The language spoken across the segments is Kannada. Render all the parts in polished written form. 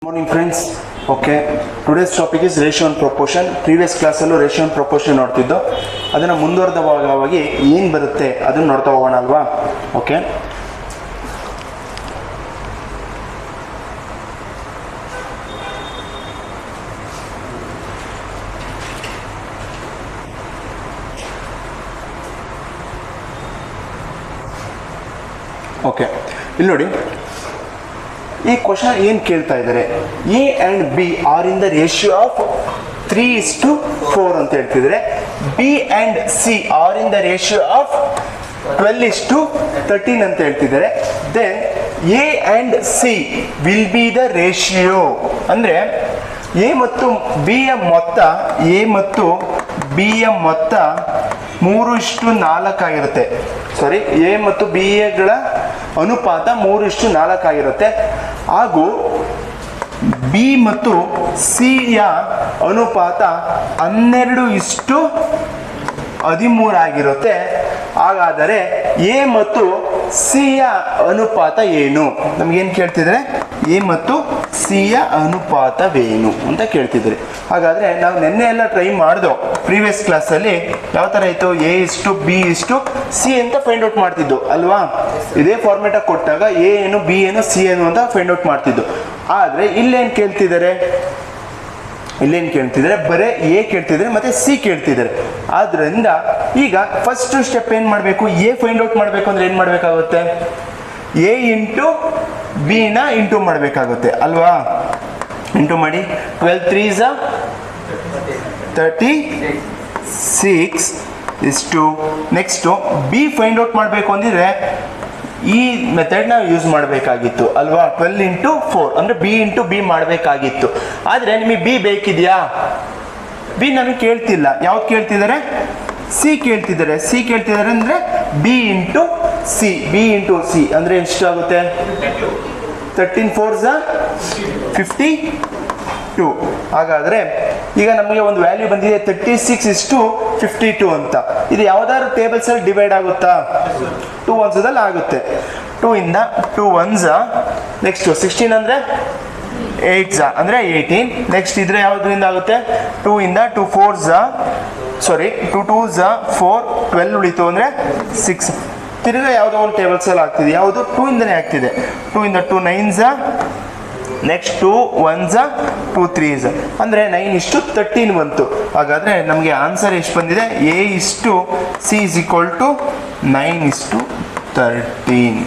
Morning friends. Okay, today's topic is ratio and proportion. Previous class allo ratio and proportion ನೋಡ್ತಿದ್ದು ಅದನ್ನ ಮುಂದುವರೆದ ಭಾಗವಾಗಿ ಏನು ಬರುತ್ತೆ ಅದನ್ನ ನೋಡ್ತಾ ಹೋಗೋಣ ಅಲ್ವಾ. ಓಕೆ, ಓಕೆ, ಇಲ್ಲಿ ನೋಡಿ, ಈ ಕ್ವಶನ್ ಏನು ಕೇಳ್ತಾ ಇದ್ದಾರೆ, A and B are in the ratio of 3:4 ಅಂತ ಹೇಳ್ತಿದ್ದಾರೆ. B and C are in the ratio of 12:13 ಅಂತ ಹೇಳ್ತಿದ್ದಾರೆ. Then A and C will be the ratio. ಅಂದರೆ ಎ ಮತ್ತು ಬಿ ಯ ಮೊತ್ತ, ಎ ಮತ್ತು ಬಿ ಯ ಮೊತ್ತ 3:4 ಆಗಿರುತ್ತೆ. ಸಾರಿ, ಎ ಮತ್ತು ಬಿ ಎಗಳ ಅನುಪಾತ 3:4 ಆಗಿರುತ್ತೆ. ಹಾಗೂ ಬಿ ಮತ್ತು ಸಿ ಯ ಅನುಪಾತ 12:13 ಆಗಿರುತ್ತೆ. ಹಾಗಾದರೆ ಎ ಮತ್ತು ಸಿ ಯ ಅನುಪಾತ ಏನು? ನಮಗೇನು ಕೇಳ್ತಿದ್ರೆ, ಎ ಮತ್ತು ಸಿ ಯ ಅನುಪಾತವೇನು ಅಂತ ಕೇಳ್ತಿದ್ರಿ. ಹಾಗಾದರೆ ನಾವು ನಿನ್ನೆ ಎಲ್ಲ ಟ್ರೈ ಮಾಡಿದೋ ಪ್ರೀವಿಯಸ್ ಕ್ಲಾಸಲ್ಲಿ. ಯಾವ ಥರ ಇತ್ತು? A:B:C ಅಂತ ಫೈಂಡ್ ಔಟ್ ಮಾಡ್ತಿದ್ದು ಅಲ್ವಾ. ಇದೇ ಫಾರ್ಮೇಟಾಗಿ ಕೊಟ್ಟಾಗ ಎ ಏನು, ಬಿ ಏನು, ಸಿ ಏನು ಅಂತ ಫೈಂಡ್ ಔಟ್ ಮಾಡ್ತಿದ್ದು. ಆದರೆ ಇಲ್ಲೇನು ಕೇಳ್ತಿದ್ದಾರೆ, ಬರೀ ಎ ಕೇಳ್ತಿದ್ದಾರೆ ಮತ್ತು ಸಿ ಕೇಳ್ತಿದ್ದಾರೆ. ಆದ್ದರಿಂದ ಈಗ ಫಸ್ಟ್ ಸ್ಟೆಪ್ ಏನು ಮಾಡಬೇಕು, ಎ ಫೈಂಡ್ ಔಟ್ ಮಾಡಬೇಕು ಅಂದರೆ ಏನು ಮಾಡಬೇಕಾಗುತ್ತೆ? ಎ ಇಂಟು ಬಿನ ಇಂಟು ಮಾಡಬೇಕಾಗುತ್ತೆ ಅಲ್ವಾ. ಇಂಟು ಮಾಡಿ, 12 3 36 ಇಷ್ಟು. ನೆಕ್ಸ್ಟು ಬಿ ಫೈಂಡ್ ಔಟ್ ಮಾಡಬೇಕು ಅಂದಿದ್ರೆ ಈ ಮೆಥಡ್ನ ಯೂಸ್ ಮಾಡಬೇಕಾಗಿತ್ತು ಅಲ್ವಾ. 12 × 4 ಅಂದರೆ ಬಿ ಇಂಟು ಬಿ ಮಾಡಬೇಕಾಗಿತ್ತು. ಆದರೆ ನಿಮಗೆ ಬಿ ಬೇಕಿದೆಯಾ? ಬಿ ನಮಗೆ ಕೇಳ್ತಿಲ್ಲ. ಯಾವ್ದು ಕೇಳ್ತಿದ್ದಾರೆ? ಸಿ ಕೇಳ್ತಿದ್ದಾರೆ. ಅಂದರೆ ಬಿ ಇಂಟು ಸಿ ಅಂದರೆ ಎಷ್ಟಾಗುತ್ತೆ? 13 4 52. ಹಾಗಾದರೆ ಈಗ ನಮಗೆ ಒಂದು ವ್ಯಾಲ್ಯೂ ಬಂದಿದೆ 36:52 ಅಂತ. ಇದು ಯಾವ್ದಾದ್ರು ಟೇಬಲ್ಸಲ್ಲಿ ಡಿವೈಡ್ ಆಗುತ್ತಾ? 2 1s ಆಗುತ್ತೆ. 2 ಇಂದ 2 1s, ನೆಕ್ಸ್ಟ್ 16 ಅಂದರೆ 8s ಅಂದರೆ 18. ನೆಕ್ಸ್ಟ್ ಇದ್ರೆ ಯಾವುದರಿಂದ ಆಗುತ್ತೆ? 2 ಇಂದ 2 4s, ಸಾರಿ 2 2s 4, 12 ಉಳಿತು ಅಂದರೆ 6. ತಿರ್ಗಾ ಯಾವುದೋ ಒಂದು ಟೇಬಲ್ಸಲ್ಲಿ ಆಗ್ತಿದೆ. ಯಾವುದು? 2 ಇಂದನೇ ಆಗ್ತಿದೆ. 2 ಇಂದ 2 9s, ನೆಕ್ಸ್ಟ್ 2 1s 2 3s ಅಂದರೆ 9:13 ಬಂತು. ಹಾಗಾದರೆ ನಮಗೆ ಆನ್ಸರ್ ಎಷ್ಟು ಬಂದಿದೆ? A:C = 9:13.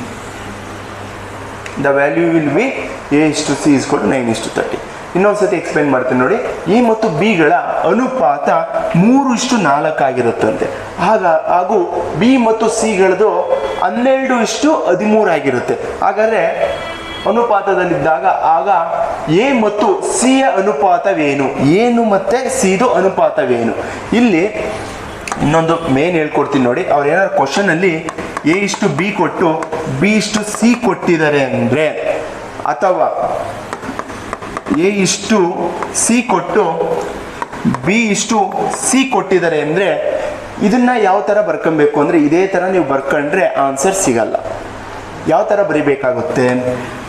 The value will be A:C = 9:13. ಇನ್ನೊಂದ್ಸತಿ ಎಕ್ಸ್ಪ್ಲೈನ್ ಮಾಡ್ತೀನಿ ನೋಡಿ. ಇ ಮತ್ತು ಬಿಗಳ ಅನುಪಾತ 3:4 ಆಗಿರುತ್ತಂತೆ. ಹಾಗೂ ಬಿ ಮತ್ತು ಸಿಗಳದು 12:13 ಆಗಿರುತ್ತೆ. ಹಾಗಾದರೆ ಅನುಪಾತದಲ್ಲಿದ್ದಾಗ ಆಗ ಎ ಮತ್ತು ಸಿ ಯ ಅನುಪಾತವೇನು? ಏನು ಮತ್ತು ಸಿದು ಅನುಪಾತವೇನು? ಇಲ್ಲಿ ಇನ್ನೊಂದು ಮೇನ್ ಹೇಳ್ಕೊಡ್ತೀನಿ ನೋಡಿ. ಅವ್ರು ಏನಾದ್ರು ಕ್ವಶನಲ್ಲಿ A:B ಕೊಟ್ಟು B:C ಕೊಟ್ಟಿದ್ದಾರೆ ಅಂದರೆ, ಅಥವಾ A:C ಕೊಟ್ಟು B:C ಕೊಟ್ಟಿದ್ದಾರೆ ಅಂದರೆ ಇದನ್ನ ಯಾವ ಥರ ಬರ್ಕೊಬೇಕು ಅಂದರೆ, ಇದೇ ಥರ ನೀವು ಬರ್ಕೊಂಡ್ರೆ ಆನ್ಸರ್ ಸಿಗಲ್ಲ. ಯಾವ ಥರ ಬರಿಬೇಕಾಗುತ್ತೆ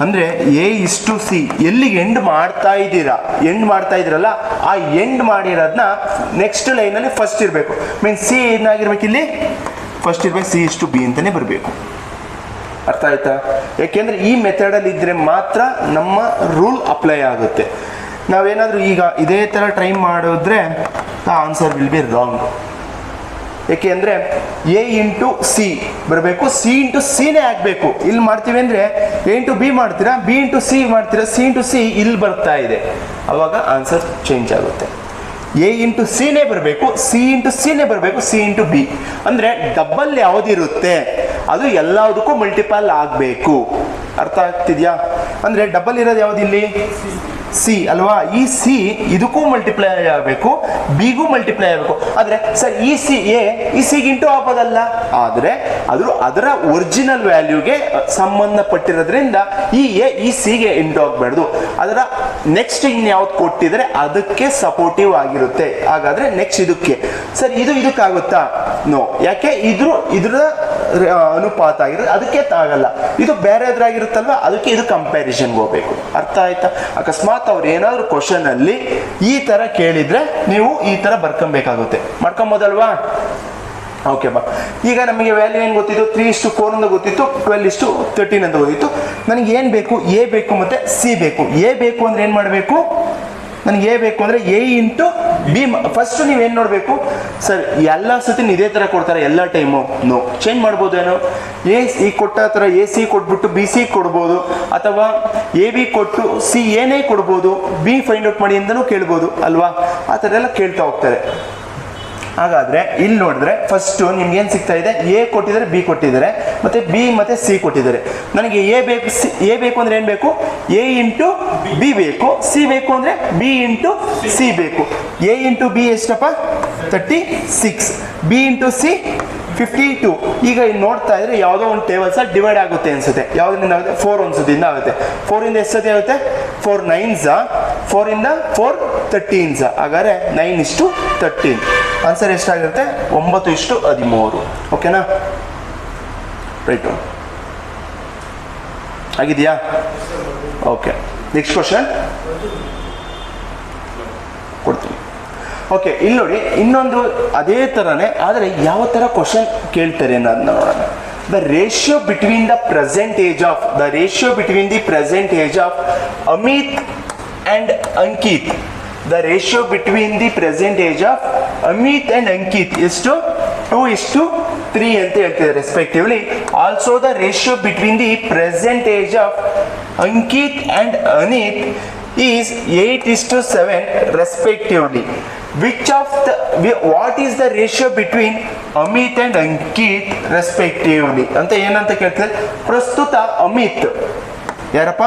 ಅಂದರೆ, A:C ಎಲ್ಲಿಗೆ ಎಂಡ್ ಮಾಡ್ತಾ ಇದ್ದೀರಲ್ಲ ಆ ಎಂಡ್ ಮಾಡಿರೋದನ್ನ ನೆಕ್ಸ್ಟ್ ಲೈನಲ್ಲಿ ಫಸ್ಟ್ ಇರಬೇಕು. ಮೀನ್ಸ್ ಸಿ ಏನಾಗಿರ್ಬೇಕು? ಇಲ್ಲಿ ಫಸ್ಟ್ ಇರಬೇಕು. C:B ಅಂತಲೇ ಬರಬೇಕು. ಅರ್ಥ ಆಯ್ತಾ? ಯಾಕೆಂದರೆ ಈ ಮೆಥಡಲ್ಲಿ ಇದ್ದರೆ ಮಾತ್ರ ನಮ್ಮ ರೂಲ್ ಅಪ್ಲೈ ಆಗುತ್ತೆ. ನಾವೇನಾದರೂ ಈಗ ಇದೇ ಥರ ಟ್ರೈ ಮಾಡಿದ್ರೆ ಆನ್ಸರ್ ವಿಲ್ ಬಿ ರಾಂಗ್. ಏಕೆಂದರೆ A:C ಬರಬೇಕು, C:C ಆಗಬೇಕು. ಇಲ್ಲಿ ಮಾಡ್ತೀವಿ ಅಂದರೆ A:B ಮಾಡ್ತೀರಾ, B:C ಮಾಡ್ತೀರಾ, C:C ಇಲ್ಲಿ ಬರ್ತಾ ಇದೆ. ಅವಾಗ ಆನ್ಸರ್ ಚೇಂಜ್ ಆಗುತ್ತೆ. A:C ಬರಬೇಕು, C:C ಬರಬೇಕು, C:B ಅಂದರೆ ಡಬಲ್ ಯಾವುದಿರುತ್ತೆ ಅದು ಎಲ್ಲದಕ್ಕೂ ಮಲ್ಟಿಪಲ್ ಆಗಬೇಕು. ಅರ್ಥ ಆಗ್ತಿದೆಯಾ? ಅಂದರೆ ಡಬಲ್ ಇರೋದು ಯಾವುದು ಇಲ್ಲಿ? ಸಿ ಅಲ್ವಾ. ಈ ಸಿ ಇದಕ್ಕೂ ಮಲ್ಟಿಪ್ಲೈ ಆಗಬೇಕು, ಬಿಗೂ ಮಲ್ಟಿಪ್ಲೈ ಆಗಬೇಕು. ಆದರೆ ಸರ್ ಈ ಸಿಗೆ ಇಂಟು ಆಗೋದಲ್ಲ. ಆದರೆ ಅದರ ಒರಿಜಿನಲ್ ವ್ಯಾಲ್ಯೂಗೆ ಸಂಬಂಧಪಟ್ಟಿರೋದ್ರಿಂದ ಈ ಸಿಗೆ ಇಂಟು ಆಗಬಾರ್ದು. ಅದರ ನೆಕ್ಸ್ಟ್ ಇನ್ಯಾವ್ದು ಕೊಟ್ಟಿದ್ರೆ ಅದಕ್ಕೆ ಸಪೋರ್ಟಿವ್ ಆಗಿರುತ್ತೆ. ಹಾಗಾದ್ರೆ ನೆಕ್ಸ್ಟ್ ಇದಕ್ಕೆ ಸರ್ ಇದಕ್ಕಾಗುತ್ತಾ? ನೋ. ಯಾಕೆ? ಇದ್ರ ಅನುಪಾತ ಆಗಿರುತ್ತೆ, ಅದಕ್ಕೆ ಆಗಲ್ಲ. ಇದು ಬೇರೆದ್ರಾಗಿರುತ್ತಲ್ವ, ಅದಕ್ಕೆ ಇದು ಕಂಪ್ಯಾರಿಸನ್ಗೆ ಹೋಗ್ಬೇಕು. ಅರ್ಥ ಆಯ್ತಾ? ಅಕಸ್ಮಾತ್ ಅವ್ರು ಏನಾದ್ರು ಕ್ವಶನ್ ಅಲ್ಲಿ ಈ ತರ ಕೇಳಿದ್ರೆ ನೀವು ಈ ತರ ಬರ್ಕೊಬೇಕಾಗುತ್ತೆ. ಮಾಡ್ಕೊಬೋದಲ್ವಾ? ಓಕೆ ಬಾ. ಈಗ ನಮಗೆ ವ್ಯಾಲ್ಯೂ ಏನು ಗೊತ್ತಿತ್ತು? 3:4 ಅಂತ ಗೊತ್ತಿತ್ತು, 12:13 ಅಂತ ಗೊತ್ತಿತ್ತು. ನನಗೆ ಏನು ಬೇಕು? ಎ ಬೇಕು ಮತ್ತು ಸಿ ಬೇಕು. ಎ ಬೇಕು ಅಂದರೆ ಏನು ಮಾಡಬೇಕು? ನನಗೆ ಎ ಬೇಕು ಅಂದರೆ ಎ ಇಂಟು ಬಿ. ಫಸ್ಟ್ ನೀವೇನು ನೋಡಬೇಕು? ಸರ್ ಎಲ್ಲ ಸತಿ ಇದೇ ಥರ ಕೊಡ್ತಾರೆ ಎಲ್ಲ ಟೈಮು? ನೋ, ಚೇಂಜ್ ಮಾಡ್ಬೋದೇನೋ? ಎ ಸಿ ಕೊಟ್ಟ ಥರ ಎ ಸಿ ಕೊಟ್ಬಿಟ್ಟು ಬಿ ಸಿ ಕೊಡ್ಬೋದು, ಅಥವಾ ಎ ಬಿ ಕೊಟ್ಟು ಸಿ ಏನೇ ಕೊಡ್ಬೋದು, ಬಿ ಫೈಂಡ್ ಔಟ್ ಮಾಡಿ ಅಂತಲೂ ಕೇಳ್ಬೋದು ಅಲ್ವಾ? ಆ ಥರ ಎಲ್ಲ ಕೇಳ್ತಾ ಹೋಗ್ತಾರೆ. ಹಾಗಾದರೆ ಇಲ್ಲಿ ನೋಡಿದ್ರೆ ಫಸ್ಟು ನಿಮ್ಗೆ ಏನು ಸಿಗ್ತಾ ಇದೆ? ಎ ಕೊಟ್ಟಿದ್ದಾರೆ, ಬಿ ಕೊಟ್ಟಿದ್ದಾರೆ, ಮತ್ತು ಬಿ ಮತ್ತು ಸಿ ಕೊಟ್ಟಿದ್ದಾರೆ. ನನಗೆ ಎ ಬೇಕು, ಎ ಬೇಕು ಅಂದರೆ ಏನು ಬೇಕು? ಎ ಇಂಟು ಬಿ ಬೇಕು. ಸಿ ಬೇಕು ಅಂದರೆ ಬಿ ಇಂಟು ಸಿ ಬೇಕು. ಎ ಇಂಟು ಬಿ ಎಷ್ಟಪ್ಪ? 36. B into C 52. ಈಗ ಇಲ್ಲಿ ನೋಡ್ತಾ ಇದ್ರೆ ಯಾವುದೋ ಒಂದು ಟೇಬಲ್ಸ್ ಡಿವೈಡ್ ಆಗುತ್ತೆ ಅನ್ಸುತ್ತೆ. ಯಾವುದರಿಂದ ಆಗುತ್ತೆ? 4 ಒಂದ್ಸತಿಯಿಂದ ಆಗುತ್ತೆ. 4 ಎಷ್ಟು ಸತಿ ಆಗುತ್ತೆ? 4 9s, 4 4 13s. ಹಾಗಾದ್ರೆ 9:13. ಆನ್ಸರ್ ಎಷ್ಟಾಗಿರುತ್ತೆ? 9:13. ಓಕೆನಾ? ರೈಟು, ಆಗಿದೆಯಾ? ಓಕೆ, ನೆಕ್ಸ್ಟ್ ಕ್ವಶನ್ ಕೊಡ್ತೀನಿ. ಓಕೆ, ಇಲ್ಲಿ ನೋಡಿ ಇನ್ನೊಂದು ಅದೇ ಥರನೇ, ಆದರೆ ಯಾವ ಥರ ಕ್ವಶನ್ ಕೇಳ್ತಾರೆ ಅನ್ನೋದನ್ನ ನೋಡೋಣ. The ratio between the present age of Amit and Ankit. The ratio between the present age of Amit and Ankit is to 2:3 ಅಂತ ಹೇಳ್ತಿದ್ದಾರೆ respectively. Also the ratio between the present age of Ankit and Anith is 8:7 respectively. What is the ratio between Amit and Ankit respectively ಅಂತ ಏನಂತ ಕೇಳ್ತಾರೆ? ಪ್ರಸ್ತುತ ಅಮಿತ್, ಯಾರಪ್ಪ?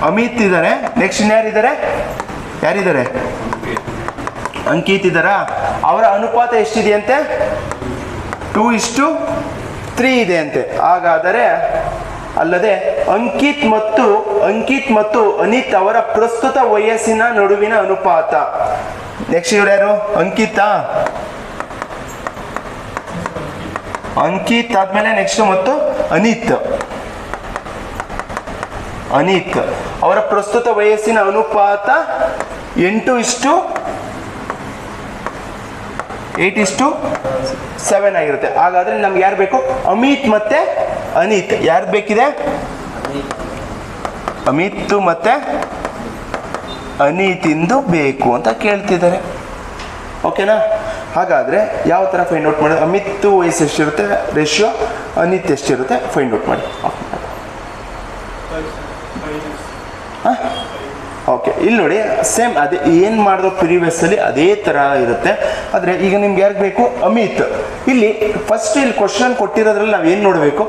ಅಮಿತ್ ಇದ್ದಾರೆ. ನೆಕ್ಸ್ಟ್ ಯಾರಿದ್ದಾರೆ? ಅಂಕಿತ್ ಇದ್ದಾರಾ? ಅವರ ಅನುಪಾತ ಎಷ್ಟಿದೆಯಂತೆ? 2:3 ಇದೆ ಅಂತೆ. ಹಾಗಾದರೆ ಅಲ್ಲದೆ ಅಂಕಿತ್ ಮತ್ತು ಅನಿತ್ ಅವರ ಪ್ರಸ್ತುತ ವಯಸ್ಸಿನ ನಡುವಿನ ಅನುಪಾತ. ನೆಕ್ಸ್ಟ್ ಇವ್ರು ಯಾರು? ಅಂಕಿತ್ ಆದ್ಮೇಲೆ ನೆಕ್ಸ್ಟ್ ಮತ್ತು ಅನಿತ್ ಅವರ ಪ್ರಸ್ತುತ ವಯಸ್ಸಿನ ಅನುಪಾತ 8:7 ಆಗಿರುತ್ತೆ. ಹಾಗಾದ್ರೆ ನಮ್ಗೆ ಯಾರು ಬೇಕು? ಅಮಿತ್ ಮತ್ತೆ ಅನಿತ್. ಯಾರು ಬೇಕಿದೆ? ಅಮಿತ್ ಮತ್ತೆ ಅನಿತಿಂದು ಬೇಕು ಅಂತ ಕೇಳ್ತಿದ್ದಾರೆ. ಓಕೆನಾ? ಹಾಗಾದ್ರೆ ಯಾವ ಥರ ಫೈಂಡ್ ಔಟ್ ಮಾಡೋದು? ಅಮಿತ್ ವಯಸ್ಸು ಎಷ್ಟಿರುತ್ತೆ ರೇಷಿಯೋ, ಅನಿತ್ ಎಷ್ಟಿರುತ್ತೆ ಫೈಂಡ್ ಔಟ್ ಮಾಡಿ. ಓಕೆ, ಇಲ್ಲಿ ನೋಡಿ ಸೇಮ್ ಅದೇ ಏನು ಮಾಡಿದ್ರು ಪ್ರೀವಿಯಸ್ಸಲ್ಲಿ ಅದೇ ಥರ ಇರುತ್ತೆ. ಆದರೆ ಈಗ ನಿಮ್ಗೆ ಯಾರಿಗೆ ಬೇಕು? ಅಮಿತ್. ಇಲ್ಲಿ ಫಸ್ಟ್ ಇಲ್ಲಿ ಕ್ವಶನ್ ಕೊಟ್ಟಿರೋದ್ರಲ್ಲಿ ನಾವು ಏನು ನೋಡಬೇಕು?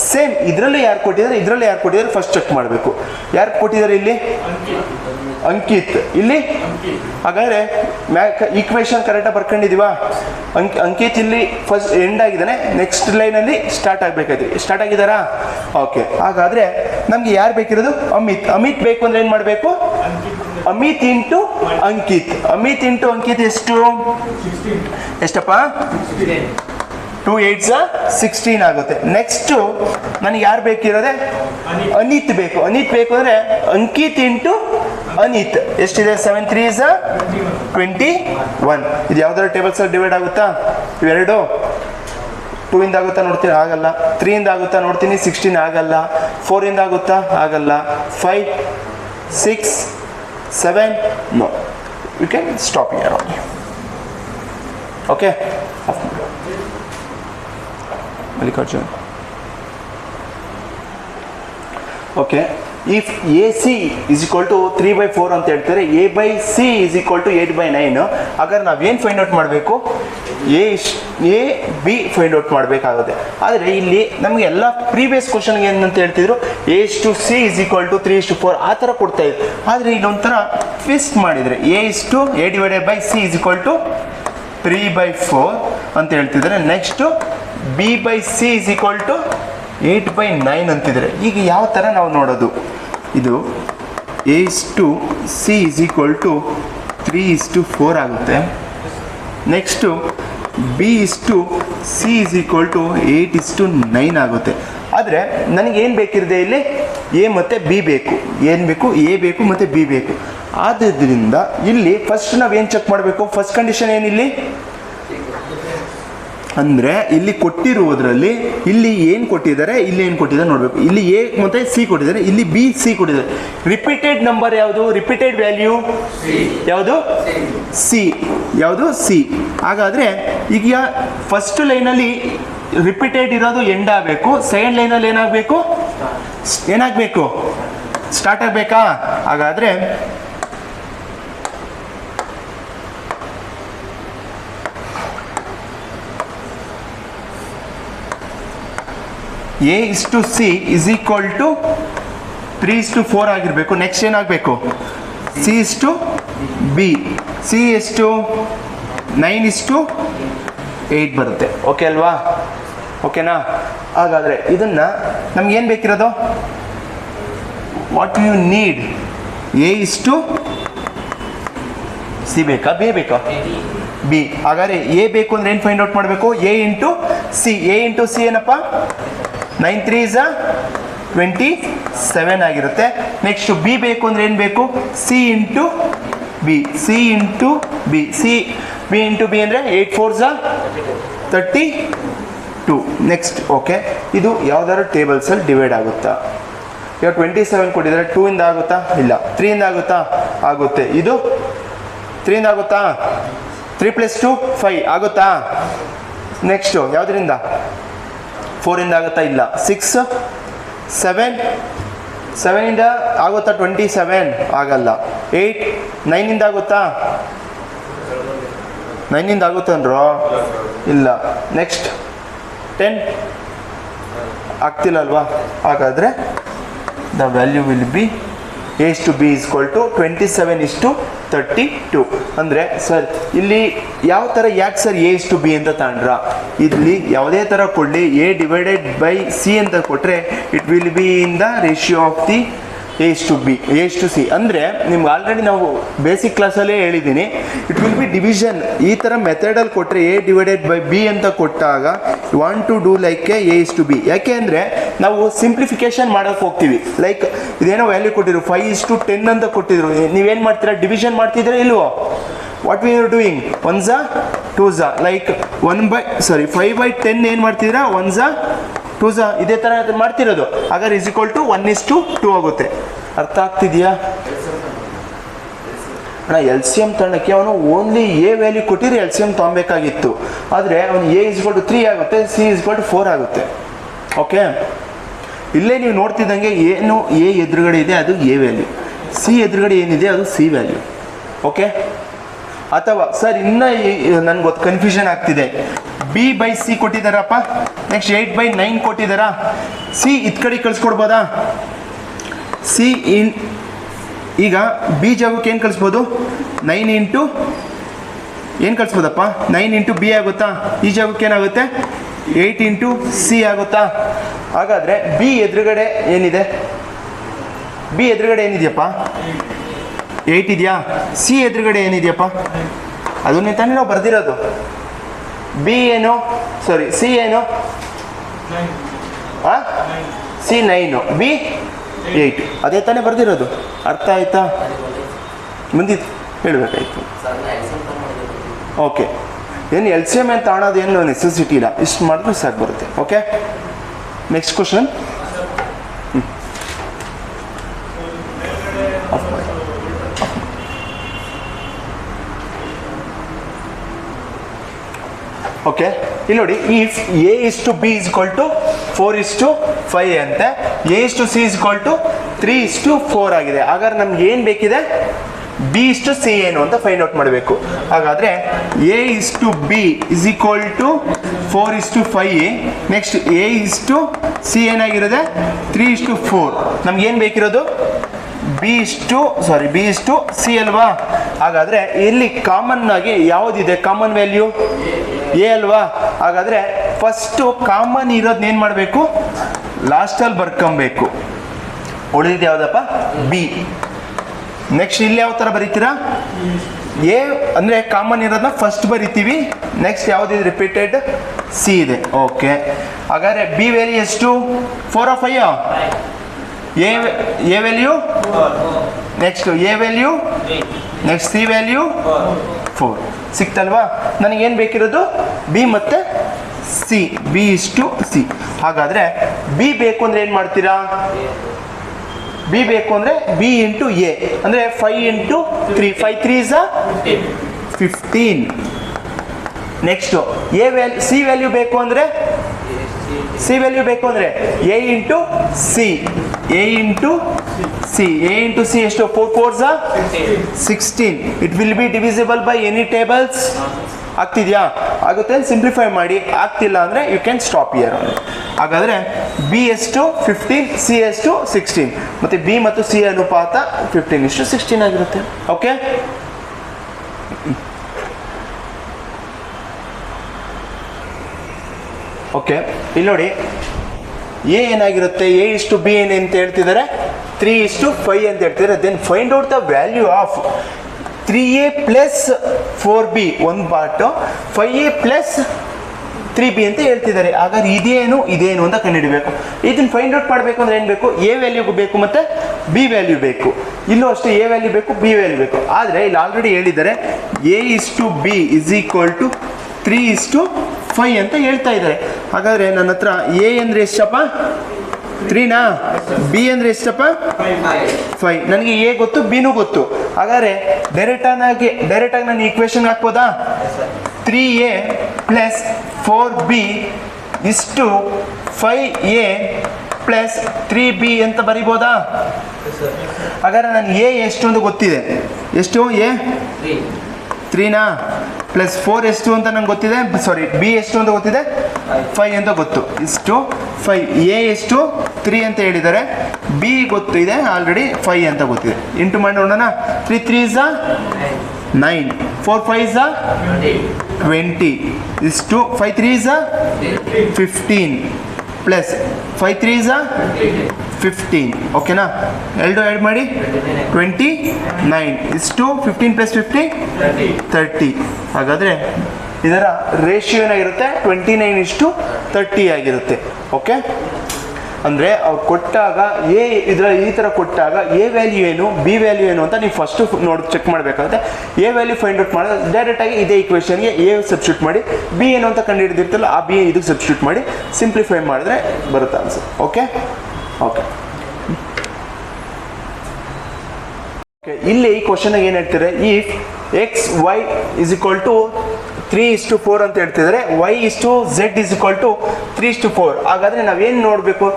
ಸೇಮ್ ಇದರಲ್ಲಿ ಯಾರು ಕೊಟ್ಟಿದ್ದಾರೆ ಫಸ್ಟ್ ಚೆಕ್ ಮಾಡಬೇಕು. ಯಾರು ಕೊಟ್ಟಿದ್ದಾರೆ ಇಲ್ಲಿ? ಅಂಕಿತ್. ಇಲ್ಲಿ ಹಾಗಾದರೆ ಈಕ್ವೇಶನ್ ಕರೆಕ್ಟಾಗಿ ಬರ್ಕೊಂಡಿದ್ದೀವಾ? ಅಂಕಿತ್ ಇಲ್ಲಿ ಫಸ್ಟ್ ಎಂಡ್ ಆಗಿದ್ದಾನೆ, ನೆಕ್ಸ್ಟ್ ಲೈನಲ್ಲಿ ಸ್ಟಾರ್ಟ್ ಆಗಬೇಕಾಯ್ತು. ಸ್ಟಾರ್ಟ್ ಆಗಿದ್ದಾರಾ? ಓಕೆ, ಹಾಗಾದರೆ ನಮಗೆ ಯಾರು ಬೇಕಿರೋದು? ಅಮಿತ್ ಬೇಕು ಅಂದರೆ ಏನು ಮಾಡಬೇಕು? ಅಮಿತ್ ಇಂಟು ಅಂಕಿತ್ ಎಷ್ಟಪ್ಪ? 2 8s 16 ಆಗುತ್ತೆ. ನೆಕ್ಸ್ಟು ನನಗೆ ಯಾರು ಬೇಕಿರೋದೆ? ಅನಿತ್ ಬೇಕು ಅಂದರೆ ಅಂಕಿತ್ ಇಂಟು ಅನಿತ್ ಎಷ್ಟಿದೆ? 7 3s 21. ಇದು ಯಾವ್ದಾದ್ರು ಟೇಬಲ್ಸ್ ಡಿವೈಡ್ ಆಗುತ್ತಾ? ಇವೆರಡು 2 ಇಂದ ಆಗುತ್ತಾ ನೋಡ್ತೀನಿ, ಆಗಲ್ಲ. 3 ಇಂದ ಆಗುತ್ತಾ ನೋಡ್ತೀನಿ, 16 ಆಗಲ್ಲ. 4 ಇಂದ ಆಗುತ್ತಾ? ಆಗಲ್ಲ. 5 6 7 no. You can stop here only. Okay. Mallikarjun. Okay. If AC is equal to 3/4 ಅಂತ ಹೇಳ್ತಾರೆ, A by C is equal to 8/9. ಹಾಗಾದ್ರೆ ನಾವೇನು ಫೈಂಡ್ ಔಟ್ ಮಾಡಬೇಕು? ಎ ಬಿ ಫೈಂಡ್ ಔಟ್ ಮಾಡಬೇಕಾಗುತ್ತೆ. ಆದರೆ ಇಲ್ಲಿ ನಮಗೆ ಎಲ್ಲ ಪ್ರೀವಿಯಸ್ ಕ್ವಶನ್ಗೆ ಏನಂತ ಹೇಳ್ತಿದ್ರು? A:C is equal to 3:4 ಆ ಥರ ಕೊಡ್ತಾ ಇದ್ರು. ಆದರೆ ಇಲ್ಲೊಂಥರ ಟ್ವಿಸ್ಟ್ ಮಾಡಿದರೆ A/C is equal to 3/4 ಅಂತ ಹೇಳ್ತಿದ್ದಾರೆ. Next B/C is equal to 8/9 ಅಂತಿದ್ದಾರೆ. ಈಗ ಯಾವ ಥರ ನಾವು ನೋಡೋದು? ಇದು A:C is equal to 3:4 ಆಗುತ್ತೆ. Next B/C is equal to 8:9 ಆಗುತ್ತೆ. ಆದರೆ ನನಗೆ ಏನು ಬೇಕಿದೆ ಇಲ್ಲಿ ಎ ಮತ್ತು ಬಿ ಬೇಕು. ಏನು ಬೇಕು? ಎ ಬೇಕು ಮತ್ತು ಬಿ ಬೇಕು. ಆದ್ದರಿಂದ ಇಲ್ಲಿ ಫಸ್ಟ್ ನಾವೇನು ಚೆಕ್ ಮಾಡಬೇಕು? ಫಸ್ಟ್ ಕಂಡೀಷನ್ ಏನಿಲ್ಲಿ ಅಂದರೆ ಇಲ್ಲಿ ಕೊಟ್ಟಿರುವುದರಲ್ಲಿ ಇಲ್ಲಿ ಏನು ಕೊಟ್ಟಿದ್ದಾರೆ, ಇಲ್ಲಿ ಏನು ಕೊಟ್ಟಿದ್ದಾರೆ ನೋಡಬೇಕು. ಇಲ್ಲಿ ಎ ಮತ್ತು ಸಿ ಕೊಟ್ಟಿದ್ದಾರೆ, ಇಲ್ಲಿ ಬಿ ಸಿ ಕೊಟ್ಟಿದ್ದಾರೆ. ರಿಪೀಟೆಡ್ ನಂಬರ್ ಯಾವುದು? ರಿಪೀಟೆಡ್ ವ್ಯಾಲ್ಯೂ ಯಾವುದು? ಸಿ. ಯಾವುದು? ಸಿ. ಹಾಗಾದರೆ ಈಗ ಫಸ್ಟ್ ಲೈನಲ್ಲಿ ರಿಪೀಟೆಡ್ ಇರೋದು ಎಂಡ್ ಆಗಬೇಕು, ಸೆಕೆಂಡ್ ಲೈನಲ್ಲಿ ಏನಾಗಬೇಕು? ಸ್ಟಾರ್ಟ್ ಆಗಬೇಕಾ? ಹಾಗಾದರೆ A/C is equal to 3:4 ಆಗಿರಬೇಕು. ನೆಕ್ಸ್ಟ್ ಏನಾಗಬೇಕು? C/B. C ಎಷ್ಟು? 9:8 ಬರುತ್ತೆ. ಓಕೆ ಅಲ್ವಾ? ಓಕೆನಾ? ಹಾಗಾದರೆ ಇದನ್ನು ನಮ್ಗೇನು ಬೇಕಿರೋದು? What you need? A/C ಬೇಕಾ? ಬಿ ಬೇಕಾ? ಬಿ. ಹಾಗಾದರೆ ಎ ಬೇಕು ಅಂದರೆ ಏನು ಫೈಂಡ್ ಔಟ್ ಮಾಡಬೇಕು? A/C. A/C ಏನಪ್ಪ? 9 3 is 27 ಆಗಿರುತ್ತೆ. ನೆಕ್ಸ್ಟ್ ಬಿ ಬೇಕು ಅಂದರೆ ಏನು ಬೇಕು? C/B. B ಅಂದರೆ 8 4 is 32. ನೆಕ್ಸ್ಟ್ ಓಕೆ, ಇದು ಯಾವ್ದಾದ್ರು ಟೇಬಲ್ಸಲ್ಲಿ ಡಿವೈಡ್ ಆಗುತ್ತಾ? ಇವಾಗ 27 ಕೊಟ್ಟಿದ್ದಾರೆ, 2 ಇಂದ ಆಗುತ್ತಾ? ಇಲ್ಲ. 3 ಇಂದ ಆಗುತ್ತಾ? ಆಗುತ್ತೆ. ಇದು 3 ಇಂದ ಆಗುತ್ತಾ? 3 + 2 5 ಆಗುತ್ತಾ? ನೆಕ್ಸ್ಟು ಯಾವುದರಿಂದ? 4 ಇಂದ ಆಗುತ್ತಾ? ಇಲ್ಲ. 6 7 ಇಂದ ಆಗುತ್ತಾ? 27 ಆಗಲ್ಲ. 8 9 ಇಂದ ಆಗುತ್ತಾ? 9 ಇಂದ ಆಗುತ್ತನ್ರೋ? ಇಲ್ಲ. ನೆಕ್ಸ್ಟ್ 10 ಆಗ್ತಿಲ್ಲ ಅಲ್ವಾ? ಹಾಗಾದರೆ the value will be A/B is equal to 27:32. ಅಂದರೆ ಸರ್ ಇಲ್ಲಿ ಯಾವ ಥರ, ಯಾಕೆ ಸರ್ A/B ಅಂತ ತಗೊಂಡ್ರ? ಇಲ್ಲಿ ಯಾವುದೇ ಥರ ಕೊಡಲಿ, A/C ಅಂತ ಕೊಟ್ಟರೆ it will B in the ratio of the A/C. ಅಂದರೆ ನಿಮ್ಗೆ ಆಲ್ರೆಡಿ ನಾವು ಬೇಸಿಕ್ ಕ್ಲಾಸಲ್ಲೇ ಹೇಳಿದ್ದೀನಿ, ಇಟ್ ವಿಲ್ ಬಿ ಡಿವಿಷನ್. ಈ ಥರ ಮೆಥಡಲ್ಲಿ ಕೊಟ್ಟರೆ A/B ಅಂತ ಕೊಟ್ಟಾಗ you want to do like A/B. ಯಾಕೆ ಅಂದರೆ ನಾವು ಸಿಂಪ್ಲಿಫಿಕೇಶನ್ ಮಾಡೋಕ್ಕೆ ಹೋಗ್ತೀವಿ. ಲೈಕ್ ಇದೇನೋ ವ್ಯಾಲ್ಯೂ ಕೊಟ್ಟಿದ್ರು 5:10 ಅಂತ ಕೊಟ್ಟಿದ್ರು, ನೀವೇನು ಮಾಡ್ತೀರಾ? ಡಿವಿಷನ್ ಮಾಡ್ತಿದ್ದೀರಾ ಇಲ್ವೋ? What we are doing? 1s 2s like 5/10 ಏನು ಮಾಡ್ತಿದ್ದೀರಾ? 1s 2s ಇದೇ ಥರ ಮಾಡ್ತಿರೋದು. ಹಾಗಾದ್ರೆ is equal to 1:2 ಆಗುತ್ತೆ. ಅರ್ಥ ಆಗ್ತಿದೆಯಾ ಅಣ್ಣ? LCM ತಗೊಳ್ಳೋಕ್ಕೆ ಅವನು ಓನ್ಲಿ ಎ ವ್ಯಾಲ್ಯೂ ಕೊಟ್ಟಿದ್ರೆ LCM ತೊಗೊಬೇಕಾಗಿತ್ತು. ಆದರೆ ಅವನು A is equal to 3 ಆಗುತ್ತೆ, C is equal to 4 ಆಗುತ್ತೆ. ಓಕೆ, ಇಲ್ಲೇ ನೀವು ನೋಡ್ತಿದ್ದಂಗೆ ಏನು ಎ ಎದುರುಗಡೆ ಇದೆ ಅದು ಎ ವ್ಯಾಲ್ಯೂ, ಸಿ ಎದುರುಗಡೆ ಏನಿದೆ ಅದು ಸಿ ವ್ಯಾಲ್ಯೂ. ಓಕೆ, ಅಥವಾ ಸರ್ ಇನ್ನೂ ನನಗೆ ಗೊತ್ತು ಕನ್ಫ್ಯೂಷನ್ ಆಗ್ತಿದೆ, B/C ಕೊಟ್ಟಿದ್ದಾರಪ್ಪ, ನೆಕ್ಸ್ಟ್ 8/9 ಕೊಟ್ಟಿದ್ದಾರಾ, ಸಿ ಇದ್ ಕಡೆ ಕಳಿಸ್ಕೊಡ್ಬೋದಾ? ಸಿ ಈಗ ಬಿ ಜಾಗಕ್ಕೆ ಏನು ಕಳಿಸ್ಬೋದು? 9 ಇಂಟು ಏನು ಕಳಿಸ್ಬೋದಪ್ಪ? 9 ಇಂಟು ಬಿ ಆಗುತ್ತಾ? ಈ ಜಾಗಕ್ಕೆ ಏನಾಗುತ್ತೆ? 8 ಇಂಟು ಸಿ ಆಗುತ್ತಾ? ಹಾಗಾದರೆ ಬಿ ಎದುರುಗಡೆ ಏನಿದೆ? ಬಿ ಎದುರುಗಡೆ ಏನಿದೆಯಪ್ಪ? 8 ಇದೆಯಾ? ಸಿ ಎದುರುಗಡೆ ಏನಿದೆಯಪ್ಪ? ಅದನ್ನೇ ತಾನೇ ನಾವು ಬರೆದಿರೋದು. ಬಿ ಏನು? ಸಾರಿ, ಸಿ ಏನು? ಸಿ 9, ಬಿ 8, ಅದೇ ತಾನೇ ಬರೆದಿರೋದು. ಅರ್ಥ ಆಯ್ತಾ? ಮುಂದಿದ್ದು ಹೇಳಬೇಕಾಯ್ತು. ಓಕೆ, ಏನು LCM ಅಂತ ಕಾಣೋದು ಏನು ನೆಸೆಸಿಟಿ ಇಲ್ಲ, ಇಷ್ಟು ಮಾಡಿದ್ರೆ ಸಾಕು ಬರುತ್ತೆ. Okay, next question. ಓಕೆ, ಇಲ್ಲಿ ನೋಡಿ, if A/B is equal to 4:5 ಅಂತೆ, A/C is equal to 3:4 ಆಗಿದೆ. ಹಾಗಾದ್ರೆ ನಮ್ಗೆ ಏನು ಬೇಕಿದೆ? B/C ಏನು ಅಂತ ಫೈಂಡ್ ಔಟ್ ಮಾಡಬೇಕು. ಹಾಗಾದರೆ A/B is equal to 4:5. Next A/C ಏನಾಗಿರೋದೆ? 3:4. ನಮ್ಗೇನು ಬೇಕಿರೋದು? B/C ಅಲ್ವಾ? ಹಾಗಾದರೆ ಇಲ್ಲಿ ಕಾಮನ್ ಆಗಿ ಯಾವುದಿದೆ? ಕಾಮನ್ ವ್ಯಾಲ್ಯೂ ಎ ಅಲ್ವಾ? ಹಾಗಾದರೆ ಫಸ್ಟು ಕಾಮನ್ ಇರೋದನ್ನ ಏನು ಮಾಡಬೇಕು? ಲಾಸ್ಟಲ್ಲಿ ಬರ್ಕೊಬೇಕು. ಉಳಿದಿದ್ದು ಯಾವುದಪ್ಪ? ಬಿ. ನೆಕ್ಸ್ಟ್ ಇಲ್ಲಿ ಯಾವ ಥರ ಬರೀತೀರಾ? ಎ ಅಂದರೆ ಕಾಮನ್ ಇರೋದನ್ನ ಫಸ್ಟ್ ಬರಿತೀವಿ. ನೆಕ್ಸ್ಟ್ ಯಾವುದಿದೆ ರಿಪೀಟೆಡ್? ಸಿ ಇದೆ. ಓಕೆ, ಹಾಗಾದರೆ ಬಿ ವ್ಯಾಲ್ಯೂ ಎಷ್ಟು? 4 or 5? A value, next A value, next C value 4 ಸಿಕ್ತಲ್ವಾ? ನನಗೇನು ಬೇಕಿರೋದು? ಬಿ ಮತ್ತು ಸಿ. ಬಿ ಇಷ್ಟು ಸಿ. ಹಾಗಾದರೆ ಬಿ ಬೇಕು ಅಂದರೆ ಏನು ಮಾಡ್ತೀರಾ? ಬಿ ಬೇಕು ಅಂದರೆ ಬಿ ಇಂಟು ಎ ಅಂದರೆ 5 into 3. 5 3s 15. Next A value, C value ಬೇಕು ಅಂದರೆ ಸಿ ವ್ಯಾಲ್ಯೂ ಬೇಕು ಅಂದರೆ A into C. A into C. A into C ಎಷ್ಟು? 4 4s 16. It will be divisible by any tables. ಆಗ್ತಿದೆಯಾ? ಆಗುತ್ತೆ. ಸಿಂಪ್ಲಿಫೈ ಮಾಡಿ. ಆಗ್ತಿಲ್ಲ ಅಂದರೆ ಯು ಕ್ಯಾನ್ ಸ್ಟಾಪ್ ಇಯರ್. ಹಾಗಾದರೆ ಬಿ ಎಷ್ಟು? 15, ಸಿ ಎಷ್ಟು? 16. ಮತ್ತು ಬಿ ಮತ್ತು ಸಿ ಅನುಪಾತ 15:16 ಆಗಿರುತ್ತೆ. Okay, okay. ಇಲ್ಲಿ ನೋಡಿ, ಎ ಏನಾಗಿರುತ್ತೆ? ಎ ಇಷ್ಟು ಬಿ ಏನು ಅಂತ ಹೇಳ್ತಿದ್ದಾರೆ? 3:5 ಅಂತ ಹೇಳ್ತಿದ್ದಾರೆ. Then find out the value of 3a plus 4b ಒಂದು ಪಾರ್ಟು, 5a ಪ್ಲಸ್ 3b ಅಂತ ಹೇಳ್ತಿದ್ದಾರೆ. ಹಾಗಾದ್ರೆ ಇದೇನು ಅಂತ ಕಂಡುಹಿಡಬೇಕು. ಇದನ್ನು ಫೈಂಡ್ ಔಟ್ ಮಾಡಬೇಕು ಅಂದರೆ ಏನು ಬೇಕು? ಎ ವ್ಯಾಲ್ಯೂ ಬೇಕು ಮತ್ತು ಬಿ ವ್ಯಾಲ್ಯೂ ಬೇಕು. ಇಲ್ಲೂ ಅಷ್ಟೇ ಎ ವ್ಯಾಲ್ಯೂ ಬೇಕು, ಬಿ ವ್ಯಾಲ್ಯೂ ಬೇಕು. ಆದರೆ ಇಲ್ಲಿ ಆಲ್ರೆಡಿ ಹೇಳಿದ್ದಾರೆ a/b = 3:5 ಅಂತ ಹೇಳ್ತಾ ಇದ್ದಾರೆ. ಹಾಗಾದರೆ ನನ್ನ ಹತ್ರ ಎ ಅಂದರೆ ಎಷ್ಟಪ್ಪ? 3ನಾ? ಬಿ ಅಂದರೆ ಎಷ್ಟಪ್ಪ? 5. ನನಗೆ ಎ ಗೊತ್ತು, ಬಿನೂ ಗೊತ್ತು. ಹಾಗಾದರೆ ಡೈರೆಕ್ಟಾಗಿ ನಾನು ಈಕ್ವೇಷನ್ ಹಾಕ್ಬೋದಾ? 3a ಪ್ಲಸ್ 4b ಇಷ್ಟು 5a ಪ್ಲಸ್ 3b ಅಂತ ಬರಿಬೋದಾ? ಹಾಗಾದರೆ ನಾನು ಎ ಎಷ್ಟು ಅಂತ ಗೊತ್ತಿದೆ. ಎಷ್ಟು? ಎ 3ನಾ? ಪ್ಲಸ್ 4 ಎಷ್ಟು ಅಂತ ನಂಗೆ ಗೊತ್ತಿದೆ. ಸಾರಿ, ಬಿ ಎಷ್ಟು ಅಂತ ಗೊತ್ತಿದೆ? 5 ಅಂತ ಗೊತ್ತು. ಇಷ್ಟು 5. ಎ ಎಷ್ಟು? 3 ಅಂತ ಹೇಳಿದ್ದಾರೆ. ಬಿ ಗೊತ್ತಿದೆ ಆಲ್ರೆಡಿ 5 ಅಂತ ಗೊತ್ತಿದೆ. ಇಂಟು ಮಾಡಿ ನೋಡೋಣ. 3 3s 9, 4 5s 20. ಇಷ್ಟು 5 3s 15 ಪ್ಲಸ್ 5 3s 15. ಓಕೆನಾ? ಎರಡು ಆ್ಯಡ್ ಮಾಡಿ 29. ಇಷ್ಟು 15 ಪ್ಲಸ್ 50 30. ಹಾಗಾದರೆ ಇದರ ರೇಷಿಯೋ ಏನಾಗಿರುತ್ತೆ? 29:30 ಆಗಿರುತ್ತೆ. ಓಕೆ, ಅಂದರೆ ಅವ್ರು ಕೊಟ್ಟಾಗ ಈ ಥರ ಕೊಟ್ಟಾಗ ಎ ವ್ಯಾಲ್ಯೂ ಏನು, ಬಿ ವ್ಯಾಲ್ಯೂ ಏನು ಅಂತ ನೀವು ಫಸ್ಟು ಚೆಕ್ ಮಾಡಬೇಕಾಗುತ್ತೆ. ಎ ವ್ಯಾಲ್ಯೂ ಫೈಂಡ್ ಔಟ್ ಮಾಡೋದು ಡೈರೆಕ್ಟಾಗಿ ಇದೇ ಈಕ್ವೇಷನ್ಗೆ ಎ ಸಬ್ಸ್ಟಿಟ್ಯೂಟ್ ಮಾಡಿ, ಬಿ ಏನು ಅಂತ ಕಂಡು ಹಿಡಿದಿರ್ತಲ್ಲ ಆ ಬಿ ಇದಕ್ಕೆ ಸಬ್ಸ್ಟಿಟ್ಯೂಟ್ ಮಾಡಿ ಸಿಂಪ್ಲಿಫೈ ಮಾಡಿದ್ರೆ ಬರುತ್ತೆ ಆನ್ಸರ್. Okay, okay. ಇಲ್ಲಿ ಈ ಕ್ವಶನ್ಗೆ ಏನು ಹೇಳ್ತಾರೆ? ಇಫ್ ಎಕ್ಸ್ ವೈ = 3:4 ಅಂತ ಹೇಳ್ತಿದ್ದಾರೆ, y z = 3:4. ಹಾಗಾದರೆ ನಾವೇನು ನೋಡಬೇಕು?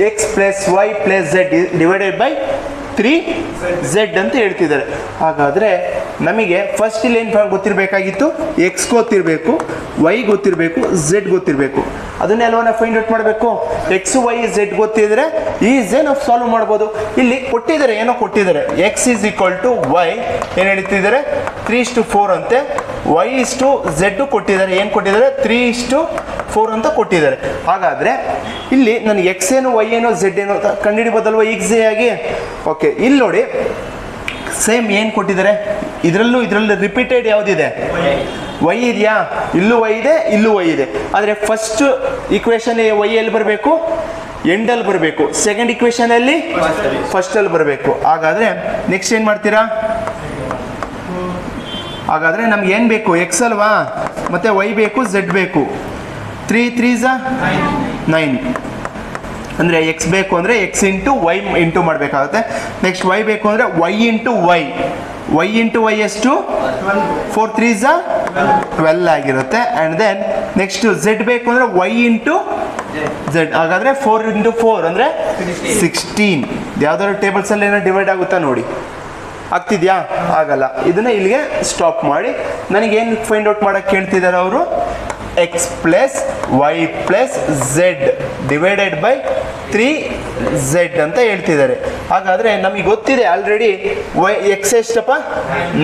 X plus y plus z divided by 3z ಅಂತ ಹೇಳ್ತಿದ್ದಾರೆ. ಹಾಗಾದರೆ ನಮಗೆ ಫಸ್ಟ್ ಇಲ್ಲಿ ಏನು ಗೊತ್ತಿರಬೇಕಾಗಿತ್ತು? ಎಕ್ಸ್ ಗೊತ್ತಿರಬೇಕು, ವೈ ಗೊತ್ತಿರಬೇಕು, ಝೆಡ್ ಗೊತ್ತಿರಬೇಕು. ಅದನ್ನೆಲ್ಲವ ನಾವು ಫೈಂಡ್ ಔಟ್ ಮಾಡಬೇಕು. ಎಕ್ಸ್ ವೈ ಝೆಡ್ ಗೊತ್ತಿದ್ರೆ ಈಸೇ ನಾವು ಸಾಲ್ವ್ ಮಾಡ್ಬೋದು. ಇಲ್ಲಿ ಕೊಟ್ಟಿದ್ದಾರೆ, ಏನೋ ಕೊಟ್ಟಿದ್ದಾರೆ. ಎಕ್ಸ್ = ವೈ ಏನು ಹೇಳ್ತಿದ್ದಾರೆ? 3:4 ಅಂತೆ. ವೈ ಝೆಡ್ ಕೊಟ್ಟಿದ್ದಾರೆ. ಏನು ಕೊಟ್ಟಿದ್ದಾರೆ? 3:4 ಅಂತ ಕೊಟ್ಟಿದ್ದಾರೆ. ಹಾಗಾದರೆ ಇಲ್ಲಿ ನನಗೆ ಎಕ್ಸ್ ಏನು, ವೈ ಏನೋ, ಝೆಡ್ ಏನೋ ಅಂತ ಕಂಡುಹಿಡಿಬೋದಲ್ವ ಈಸಿಯಾಗಿ? ಓಕೆ, ಇಲ್ಲಿ ನೋಡಿ ಸೇಮ್ ಏನು ಕೊಟ್ಟಿದ್ದಾರೆ? ಇದರಲ್ಲೂ ರಿಪೀಟೆಡ್ ಯಾವುದಿದೆ? ವೈ ಇದೆಯಾ? ಇಲ್ಲೂ ವೈ ಇದೆ, ಇಲ್ಲೂ ವೈ ಇದೆ. ಆದರೆ ಫಸ್ಟ್ ಈಕ್ವೇಷನ್ ವೈ ಎಲ್ಲಿ ಬರಬೇಕು? ಎಂಡಲ್ಲಿ ಬರಬೇಕು. ಸೆಕೆಂಡ್ ಈಕ್ವೇಷನಲ್ಲಿ ಫಸ್ಟಲ್ಲಿ ಬರಬೇಕು. ಹಾಗಾದರೆ ನೆಕ್ಸ್ಟ್ ಏನು ಮಾಡ್ತೀರಾ? ಹಾಗಾದರೆ ನಮ್ಗೆ ಏನು ಬೇಕು? ಎಕ್ಸ್ ಅಲ್ವಾ? ಮತ್ತು ವೈ ಬೇಕು, ಝೆಡ್ ಬೇಕು. 3 3s 9. ಅಂದರೆ ಎಕ್ಸ್ ಬೇಕು ಅಂದರೆ ಎಕ್ಸ್ ಇಂಟು ವೈ ಇಂಟು ಮಾಡಬೇಕಾಗುತ್ತೆ. ನೆಕ್ಸ್ಟ್ ವೈ ಬೇಕು ಅಂದರೆ y into y. Y into y ಎಷ್ಟು? 4 3s 12 ಆಗಿರುತ್ತೆ. ಆ್ಯಂಡ್ ದೆನ್ ನೆಕ್ಸ್ಟ್ ಝೆಡ್ ಬೇಕು ಅಂದರೆ ವೈ ಇಂಟು ಝೆಡ್. ಹಾಗಾದರೆ 4 × 4 ಅಂದರೆ 16. ಯಾವುದಾದ್ರು ಟೇಬಲ್ಸಲ್ಲಿ ಏನೋ ಡಿವೈಡ್ ಆಗುತ್ತಾ ನೋಡಿ. ಆಗ್ತಿದೆಯಾ? ಆಗಲ್ಲ. ಇದನ್ನು ಇಲ್ಲಿಗೆ ಸ್ಟಾಪ್ ಮಾಡಿ. ನನಗೇನು ಫೈಂಡ್ ಔಟ್ ಮಾಡೋಕ್ಕೆ ಕೇಳ್ತಿದ್ದಾರೆ ಅವರು? X plus y plus z divided by 3z ಅಂತ ಹೇಳ್ತಿದ್ದಾರೆ. ಹಾಗಾದರೆ ನಮಗೆ ಗೊತ್ತಿದೆ ಆಲ್ರೆಡಿ ವೈ ಎಕ್ಸ್ ಎಷ್ಟಪ್ಪ?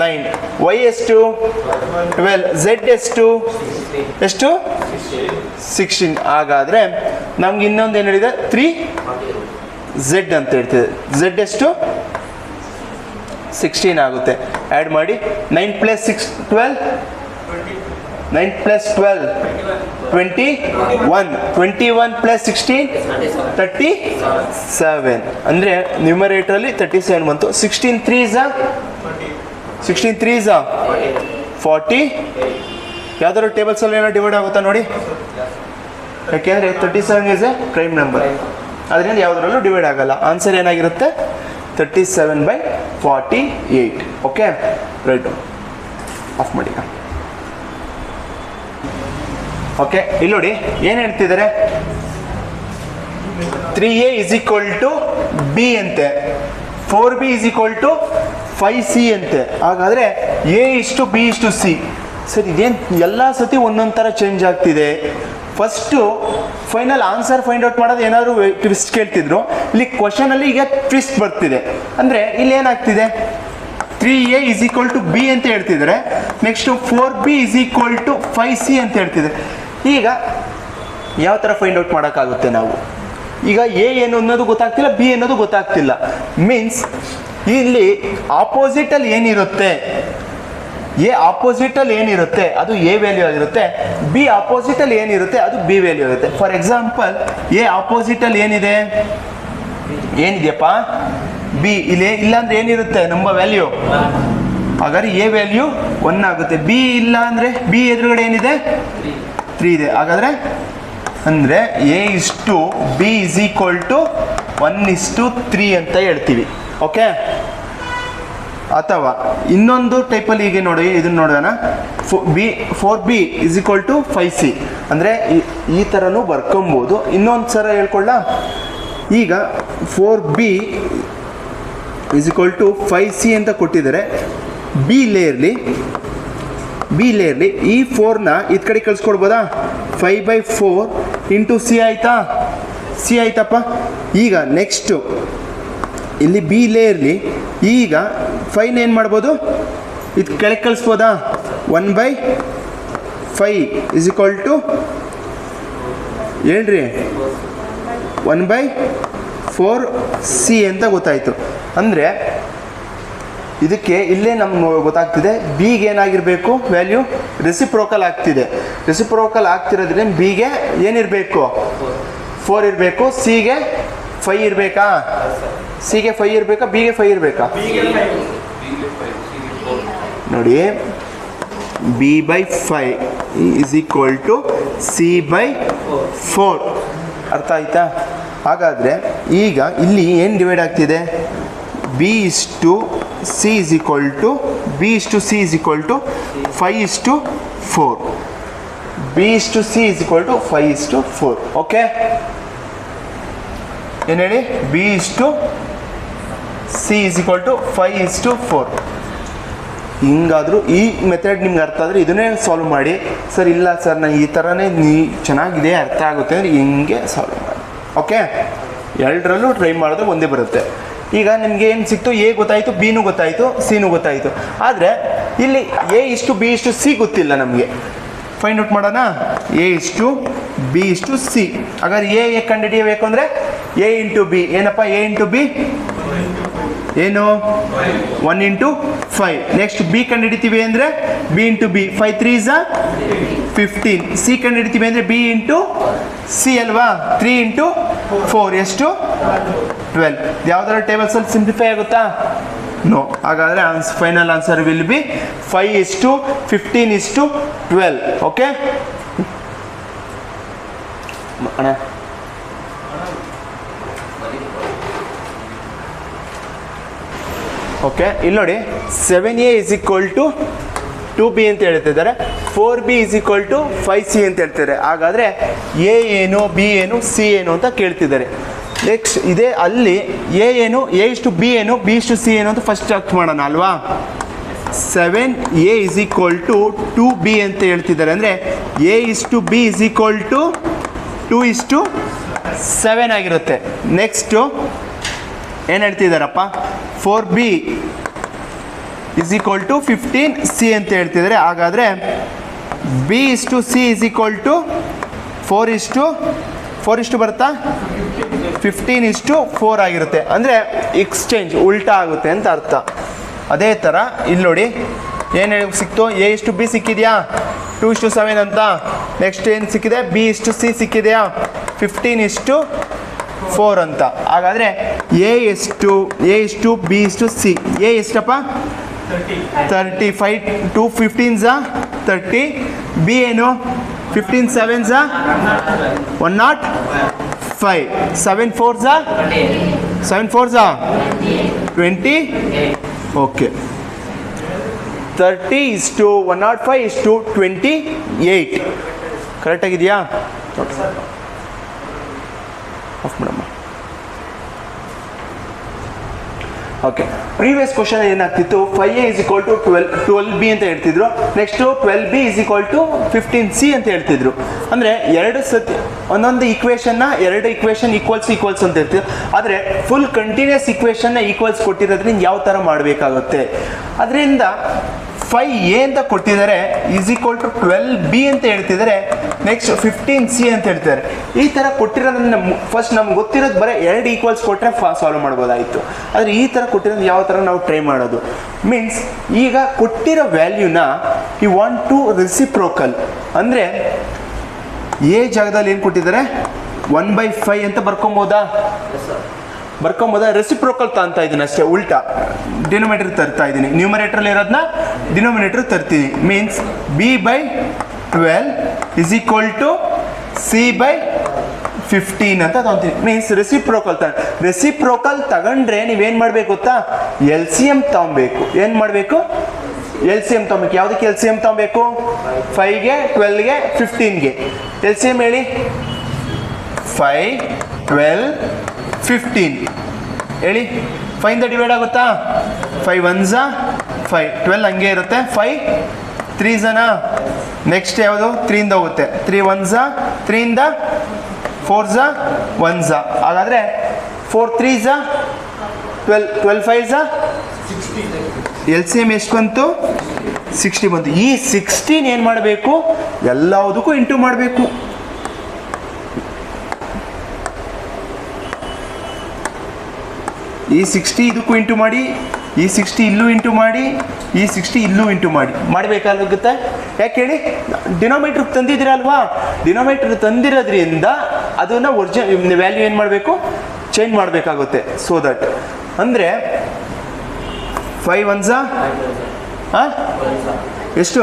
9, ವೈ ಎಷ್ಟು? 12, ಝೆಡ್ ಎಷ್ಟು? 16. ಹಾಗಾದರೆ ನಮ್ಗೆ ಇನ್ನೊಂದು ಏನು ಹೇಳಿದೆ? 3z ಅಂತ ಹೇಳ್ತಿದೆ. ಝೆಡ್ ಎಷ್ಟು? 16 ಆಗುತ್ತೆ. ಆ್ಯಡ್ ಮಾಡಿ 9 + 6 12, 9 + 12 21, 21 + 16 37. ಅಂದರೆ ನ್ಯೂಮರೇಟ್ರಲ್ಲಿ 37 ಬಂತು. 16 3s 40. ಯಾವ್ದಾದ್ರು ಟೇಬಲ್ಸಲ್ಲಿ ಏನೋ ಡಿವೈಡ್ ಆಗುತ್ತಾ ನೋಡಿ, ಯಾಕೆಂದರೆ 37 ಇಸ್ ಎ ಪ್ರೈಮ್ ನಂಬರ್, ಅದರಿಂದ ಯಾವುದರಲ್ಲೂ ಡಿವೈಡ್ ಆಗಲ್ಲ. ಆನ್ಸರ್ ಏನಾಗಿರುತ್ತೆ 37/48. ಓಕೆ, ರೈಟ್, ಆಫ್ ಮಾಡಿ. ಓಕೆ, ಇಲ್ಲಿ ನೋಡಿ ಏನು ಹೇಳ್ತಿದ್ದಾರೆ, 3a = b ಅಂತೆ, 4b = 5c ಅಂತೆ. ಹಾಗಾದರೆ a:b:c. ಸರ್ ಇದೇನು ಎಲ್ಲ ಸತಿ ಒಂದೊಂದು ಥರ ಚೇಂಜ್ ಆಗ್ತಿದೆ. First final answer find out ಮಾಡೋದು ಏನಾದರೂ ಟ್ವಿಸ್ಟ್ ಕೇಳ್ತಿದ್ರು, ಇಲ್ಲಿ ಕ್ವಶನಲ್ಲಿ ಈಗ ಟ್ವಿಸ್ಟ್ ಬರ್ತಿದೆ. ಅಂದರೆ ಇಲ್ಲಿ ಏನಾಗ್ತಿದೆ, 3a = b ಅಂತ ಹೇಳ್ತಿದ್ದಾರೆ, ನೆಕ್ಸ್ಟು 4b = 5c ಅಂತ ಹೇಳ್ತಿದ್ದಾರೆ. ಈಗ ಯಾವ ಥರ ಫೈಂಡ್ ಔಟ್ ಮಾಡೋಕ್ಕಾಗುತ್ತೆ ನಾವು? ಈಗ ಎ ಏನು ಅನ್ನೋದು ಗೊತ್ತಾಗ್ತಿಲ್ಲ, ಬಿ ಅನ್ನೋದು ಗೊತ್ತಾಗ್ತಿಲ್ಲ. ಮೀನ್ಸ್ ಇಲ್ಲಿ ಆಪೋಸಿಟಲ್ಲಿ ಏನಿರುತ್ತೆ, ಎ ಆಪೋಸಿಟಲ್ಲಿ ಏನಿರುತ್ತೆ ಅದು ಎ ವ್ಯಾಲ್ಯೂ ಆಗಿರುತ್ತೆ, ಬಿ ಆಪೋಸಿಟಲ್ಲಿ ಏನಿರುತ್ತೆ ಅದು ಬಿ ವ್ಯಾಲ್ಯೂ ಆಗುತ್ತೆ. ಫಾರ್ ಎಕ್ಸಾಂಪಲ್, ಎ ಆಪೋಸಿಟಲ್ಲಿ ಏನಿದೆಯಪ್ಪ ಬಿ, ಇಲ್ಲಿ ಇಲ್ಲಾಂದ್ರೆ ಏನಿರುತ್ತೆ ನಮ್ಮ ವ್ಯಾಲ್ಯೂ, ಹಾಗಾದ್ರೆ ಎ ವ್ಯಾಲ್ಯೂ 1 ಆಗುತ್ತೆ. ಬಿ ಇಲ್ಲ ಅಂದರೆ ಬಿ ಎದುರುಗಡೆ ಏನಿದೆ 3 ಇದೆ. ಹಾಗಾದರೆ ಅಂದರೆ a:b = 1:3 ಅಂತ ಹೇಳ್ತೀವಿ. ಓಕೆ, ಅಥವಾ ಇನ್ನೊಂದು ಟೈಪಲ್ಲಿ ಈಗ ನೋಡಿ, ಇದನ್ನು ನೋಡೋಣ. 4b = 5c ಅಂದರೆ ಈ ಥರನೂ ಬರ್ಕೊಬೋದು. ಇನ್ನೊಂದು ಸಲ ಹೇಳ್ಕೊಳ್ಳ. ಈಗ 4b = 5c ಅಂತ ಕೊಟ್ಟಿದ್ದಾರೆ. ಬಿ ಲೇಯರ್ಲಿ ಈ 4ನ ಇದು ಕಡೆ ಕಳಿಸ್ಕೊಡ್ಬೋದಾ? 5/4 × c ಆಯಿತಾ? c ಆಯ್ತಪ್ಪ. ಈಗ ನೆಕ್ಸ್ಟು ಇಲ್ಲಿ ಬಿ ಲೇಯರ್ಲಿ ಈಗ 5ನ ಏನು ಮಾಡ್ಬೋದು, ಇದು ಕೆಳಗೆ ಕಳಿಸ್ಬೋದಾ? 1/5 = ಹೇಳ್ರಿ 1/4c ಅಂತ ಗೊತ್ತಾಯಿತು. ಅಂದರೆ ಇದಕ್ಕೆ ಇಲ್ಲೇ ನಮ್ಗೆ ಗೊತ್ತಾಗ್ತಿದೆ ಬಿಗೆ ಏನಾಗಿರಬೇಕು ವ್ಯಾಲ್ಯೂ, ರೆಸಿಪ್ರೋಕಲ್ ಆಗ್ತಿದೆ. ರೆಸಿಪ್ರೋಕಲ್ ಆಗ್ತಿರೋದ್ರಿಂದ ಬಿಗೆ ಏನಿರಬೇಕು 4 ಇರಬೇಕು, ಸಿಗೆ 5 ಇರಬೇಕಾ? ಸಿಗೆ 5 ಇರಬೇಕಾ, ಬಿಗೆ 5 ಇರಬೇಕಾ? ನೋಡಿ, b/5 = c/4. ಅರ್ಥ ಆಯ್ತಾ? ಹಾಗಾದರೆ ಈಗ ಇಲ್ಲಿ ಏನು ಡಿವೈಡ್ ಆಗ್ತಿದೆ, b:c = 5:4. b:c = 5:4. ಓಕೆ, ಏನು ಹೇಳಿ, b:c = 5:4. ಹಿಂಗಾದರೂ ಈ ಮೆಥಡ್ ನಿಮ್ಗೆ ಅರ್ಥ ಆದರೆ ಇದನ್ನೇ ಸಾಲ್ವ್ ಮಾಡಿ. ಸರ್ ಇಲ್ಲ ಸರ್ ನಾನು ಈ ಥರನೇ ಚೆನ್ನಾಗಿದೆ ಅರ್ಥ ಆಗುತ್ತೆ ಅಂದರೆ ಹಿಂಗೆ ಸಾಲ್ವ್ ಮಾಡಿ. ಓಕೆ, ಎರಡರಲ್ಲೂ ಟ್ರೈ ಮಾಡಿದ್ರೆ ಒಂದೇ ಬರುತ್ತೆ. ಈಗ ನಿಮಗೆ ಏನು ಸಿಕ್ತು, ಎ ಗೊತ್ತಾಯಿತು, ಬಿನೂ ಗೊತ್ತಾಯಿತು, ಸಿನೂ ಗೊತ್ತಾಯಿತು. ಆದರೆ ಇಲ್ಲಿ a:b:c ಗೊತ್ತಿಲ್ಲ ನಮಗೆ. ಫೈಂಡ್ ಔಟ್ ಮಾಡೋಣ. a:b:c. ಹಾಗಾದ್ರೆ ಎ ಕಂಡುಹಿಡಿಯಬೇಕು ಅಂದರೆ a × b. ಏನಪ್ಪ a × b? ಏನು 1 × 5. ನೆಕ್ಸ್ಟ್ ಬಿ ಕಂಡುಹಿಡಿತೀವಿ ಅಂದರೆ b × b. 5 3s 15. ಸಿ ಕಂಡುಹಿಡಿತೀವಿ ಅಂದರೆ b × c ಅಲ್ವಾ? 3 × 4 ಎಷ್ಟು? 12. ಯಾವುದಾದ್ರು ಟೇಬಲ್ಸಲ್ಲಿ ಸಿಂಪ್ಲಿಫೈ ಆಗುತ್ತಾ? ನೋ. ಹಾಗಾದರೆ final answer will be 5:15:12. Okay ಅಣ್ಣ, ಓಕೆ ಇಲ್ಲಿ ನೋಡಿ, 7a = 2b ಅಂತ ಹೇಳ್ತಿದ್ದಾರೆ, 4b = 5c ಅಂತ ಹೇಳ್ತಿದ್ದಾರೆ. ಹಾಗಾದರೆ ಎ ಏನು, ಬಿ ಏನು, ಸಿ ಏನು ಅಂತ ಕೇಳ್ತಿದ್ದಾರೆ. ನೆಕ್ಸ್ಟ್ ಇದೇ ಅಲ್ಲಿ ಎ ಏನು, a:b ಏನು, b:c ಏನು ಅಂತ ಫಸ್ಟ್ ಚೆಕ್ ಮಾಡೋಣ ಅಲ್ವಾ? 7a = 2b ಅಂತ ಹೇಳ್ತಿದ್ದಾರೆ. ಅಂದರೆ a:b = 2:7 ಆಗಿರುತ್ತೆ. ನೆಕ್ಸ್ಟು ಏನು ಹೇಳ್ತಿದ್ದಾರಪ್ಪ, 4b = 15c ಅಂತ ಹೇಳ್ತಿದ್ದಾರೆ. ಹಾಗಾದರೆ b:c = 4 ಬರುತ್ತಾ? 15:4 ಆಗಿರುತ್ತೆ. ಅಂದರೆ ಎಕ್ಸ್ಚೇಂಜ್ ಉಲ್ಟಾ ಆಗುತ್ತೆ ಅಂತ ಅರ್ಥ. ಅದೇ ಥರ ಇಲ್ಲಿ ನೋಡಿ ಏನು ಸಿಕ್ತು, A:B ಸಿಕ್ಕಿದೆಯಾ, 2:7 ಅಂತ. ನೆಕ್ಸ್ಟ್ ಏನು ಸಿಕ್ಕಿದೆ, B:C ಸಿಕ್ಕಿದೆಯಾ, 15:4 ಅಂತ. ಹಾಗಾದರೆ A:B:C. ಎ ಎಷ್ಟಪ್ಪ, 35, 2 15s 30. B ಏನು, 15 7s 105, 7 4s 20. ಓಕೆ, 30:105:28. ಕರೆಕ್ಟಾಗಿದೆಯಾ? ಆಫ್ ಮಾಡಮ್ಮ. ಓಕೆ, ಪ್ರೀವಿಯಸ್ ಕ್ವಶನ್ ಏನಾಗ್ತಿತ್ತು, 5A = 12B ಅಂತ ಹೇಳ್ತಿದ್ರು. ನೆಕ್ಸ್ಟು 12B = 15C ಅಂತ ಹೇಳ್ತಿದ್ರು. ಅಂದರೆ ಎರಡು ಸತಿ ಒಂದೊಂದು ಇಕ್ವೇಷನ್ನ ಎರಡು ಇಕ್ವೇಷನ್ ಈಕ್ವಲ್ಸ್ ಅಂತ ಹೇಳ್ತಿದ್ರು. ಆದರೆ ಫುಲ್ ಕಂಟಿನ್ಯೂಸ್ ಇಕ್ವೇಷನ್ನ ಈಕ್ವಲ್ಸ್ ಕೊಟ್ಟಿರೋದ್ರಿಂದ ಯಾವ ಥರ ಮಾಡಬೇಕಾಗುತ್ತೆ, ಅದರಿಂದ 5A ಅಂತ ಕೊಟ್ಟಿದ್ದಾರೆ = 12B ಅಂತ ಹೇಳ್ತಿದ್ದಾರೆ. ನೆಕ್ಸ್ಟ್ 15C ಅಂತ ಹೇಳ್ತಿದ್ದಾರೆ. ಈ ಥರ ಕೊಟ್ಟಿರೋದನ್ನ ಫಸ್ಟ್ ನಮ್ಗೆ ಗೊತ್ತಿರೋದು ಬರೀ ಎರಡು ಈಕ್ವಲ್ಸ್ ಕೊಟ್ಟರೆ ಸಾಲ್ವ್ ಮಾಡ್ಬೋದಾಯಿತು. ಆದರೆ ಈ ಥರ ಕೊಟ್ಟಿರೋದು ಯಾವ ಥರ ನಾವು ಟ್ರೈ ಮಾಡೋದು, ಮೀನ್ಸ್ ಈಗ ಕೊಟ್ಟಿರೋ ವ್ಯಾಲ್ಯೂನ ಯು ವಾಂಟ್ ಟು ರೆಸಿಪ್ರೋಕಲ್. ಅಂದರೆ ಎ ಜಾಗದಲ್ಲಿ ಏನು ಕೊಟ್ಟಿದ್ದಾರೆ, 1/5 ಅಂತ ಬರ್ಕೊಬೋದಾ, ರೆಸಿಪ್ರೋಕಲ್ ಅಂತ ಇದ್ದೀನಿ ಅಷ್ಟೇ, ಉಲ್ಟಾ ಡಿನೋಮಿನೇಟರ್ ತರ್ತಾ ಇದ್ದೀನಿ. ನ್ಯೂಮರೇಟ್ರಲ್ಲಿ ಇರೋದನ್ನ ಡಿನೋಮಿನೇಟರ್ ತರ್ತೀನಿ. ಮೀನ್ಸ್ B/12 = C/15 ಅಂತ ತಗೊಂತೀನಿ. ಮೀನ್ಸ್ ರೆಸಿಪ್ರೋಕಲ್ ತಗೊಂಡ್ರೆ ನೀವೇನು ಮಾಡಬೇಕು ಗೊತ್ತಾ, LCM ತಗೊಬೇಕು. ಏನು ಮಾಡಬೇಕು, LCM ತಗೊಬೇಕು. ಯಾವುದಕ್ಕೆ LCM ತಗೊಬೇಕು, 5ಗೆ 12ಗೆ 15ಗೆ. LCM ಹೇಳಿ, 5 12 15 ಹೇಳಿ. 5 ಇಂದ ಡಿವೈಡ್ ಆಗುತ್ತಾ, 5 1s 5, 12 ಹಂಗೆ ಇರುತ್ತೆ. 5 3s ನೆಕ್ಸ್ಟ್ ಯಾವುದು, 3 ಇಂದ ಹೋಗುತ್ತೆ. 3 1s 3 ಇಂದ 4s 1s. ಹಾಗಾದರೆ 4 3s 12, 12 5s 60. LCM ಎಷ್ಟು ಬಂತು, 60 ಬಂತು. ಈ 16 ಏನು ಮಾಡಬೇಕು, ಎಲ್ಲದಕ್ಕೂ ಇಂಟು ಮಾಡಬೇಕು. ಈ 60 ಇದಕ್ಕೂ ಇಂಟು ಮಾಡಿ, ಈ 60 ಇಲ್ಲೂ ಇಂಟು ಮಾಡಿ, ಈ 60 ಇಲ್ಲೂ ಇಂಟು ಮಾಡಿ ಮಾಡಬೇಕಾಗುತ್ತೆ. ಯಾಕೆ ಹೇಳಿ, ಡಿನೋಮಿನೇಟ್ರ್ ತಂದಿದ್ದೀರಲ್ವಾ, ಡಿನೋಮಿನೇಟ್ರ್ ತಂದಿರೋದ್ರಿಂದ ಅದನ್ನು ಒರಿಜಿನಲ್ ವ್ಯಾಲ್ಯೂ ಏನು ಮಾಡಬೇಕು, ಚೇಂಜ್ ಮಾಡಬೇಕಾಗುತ್ತೆ. ಸೊ ದಟ್ ಅಂದರೆ 5 1s ಎಷ್ಟು,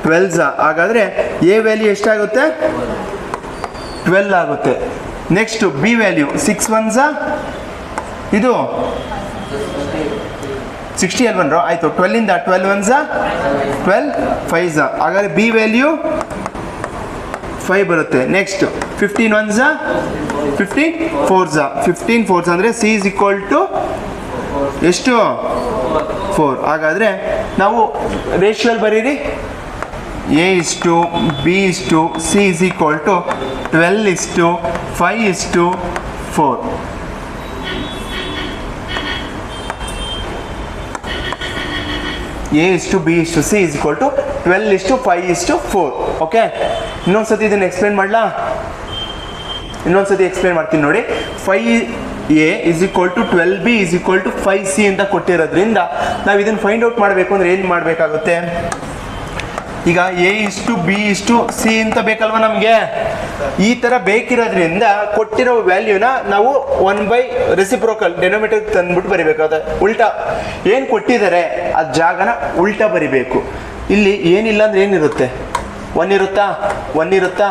12s. ಹಾಗಾದರೆ ಎ ವ್ಯಾಲ್ಯೂ ಎಷ್ಟಾಗುತ್ತೆ, 12 ಆಗುತ್ತೆ. ನೆಕ್ಸ್ಟು ಬಿ ವ್ಯಾಲ್ಯೂ 6 1s ಇದು 60 ಅಲ್ವನ್ರೋ, ಆಯಿತು. 12 ಇಂದ 12 1s 12 5s. ಹಾಗಾದರೆ ಬಿ ವ್ಯಾಲ್ಯೂ 5 ಬರುತ್ತೆ. Next 15 1s 15 4s. 15 4s ಅಂದರೆ C = ಎಷ್ಟು, 4. ಹಾಗಾದರೆ ನಾವು ರೇಷಿಯೋಲ್ ಬರೀರಿ, A:B:C = 12:5:4. A:B:C = 12:5:4. ಓಕೆ, ಇನ್ನೊಂದ್ಸತಿ ಇದನ್ನು ಎಕ್ಸ್ಪ್ಲೇನ್ ಮಾಡಲಾ, ಎಕ್ಸ್ಪ್ಲೇನ್ ಮಾಡ್ತೀನಿ ನೋಡಿ. 5A = 12B = 5C ಅಂತ ಕೊಟ್ಟಿರೋದ್ರಿಂದ ನಾವು ಇದನ್ನು ಫೈಂಡ್ ಔಟ್ ಮಾಡಬೇಕು ಅಂದರೆ ಏನು ಮಾಡಬೇಕಾಗುತ್ತೆ, ಈಗ A:B:C ಅಂತ ಬೇಕಲ್ವ ನಮಗೆ. ಈ ಥರ ಬೇಕಿರೋದ್ರಿಂದ ಕೊಟ್ಟಿರೋ ವ್ಯಾಲ್ಯೂನ ನಾವು 1 ರೆಸಿಪ್ರೋಕಲ್ ಡೆನೋಮಿನೇಟರ್ ತಂದ್ಬಿಟ್ಟು ಬರಿಬೇಕಾಗುತ್ತೆ. ಉಲ್ಟಾ ಏನು ಕೊಟ್ಟಿದ್ದಾರೆ ಆ ಜಾಗನ ಉಲ್ಟಾ ಬರಿಬೇಕು. ಇಲ್ಲಿ ಏನಿಲ್ಲ ಅಂದರೆ ಏನಿರುತ್ತೆ, 1 ಇರುತ್ತಾ,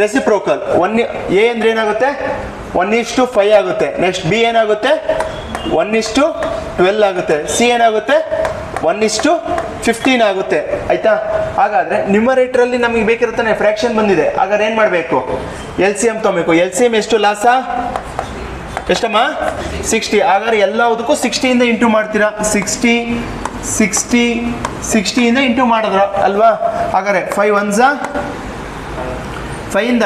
ರೆಸಿಪ್ರೋಕಲ್ 1 A ಅಂದರೆ ಏನಾಗುತ್ತೆ, 1:5 ಆಗುತ್ತೆ. ನೆಕ್ಸ್ಟ್ ಬಿ ಏನಾಗುತ್ತೆ, 1:12 ಆಗುತ್ತೆ. ಸಿ ಏನಾಗುತ್ತೆ, 1:15 ಆಗುತ್ತೆ. ಆಯ್ತಾ? ಹಾಗಾದರೆ ನ್ಯೂಮರೇಟ್ರಲ್ಲಿ ನಮಗೆ ಬೇಕಿರುತ್ತಾನೆ ಫ್ರ್ಯಾಕ್ಷನ್ ಬಂದಿದೆ. ಹಾಗಾದ್ರೆ ಏನು ಮಾಡಬೇಕು, LCM ತೊಗೊಬೇಕು. LCM ಎಷ್ಟು ಲಾಸ, ಎಷ್ಟಮ್ಮ, 60. ಹಾಗಾದ್ರೆ ಎಲ್ಲದಕ್ಕೂ 60 ಇಂಟು ಮಾಡ್ತೀರಾ. 60 ಇಂದ ಇಂಟು ಮಾಡಿದ್ರ ಅಲ್ವಾ. ಹಾಗಾದ್ರೆ 5 1s 5 ಇಂದ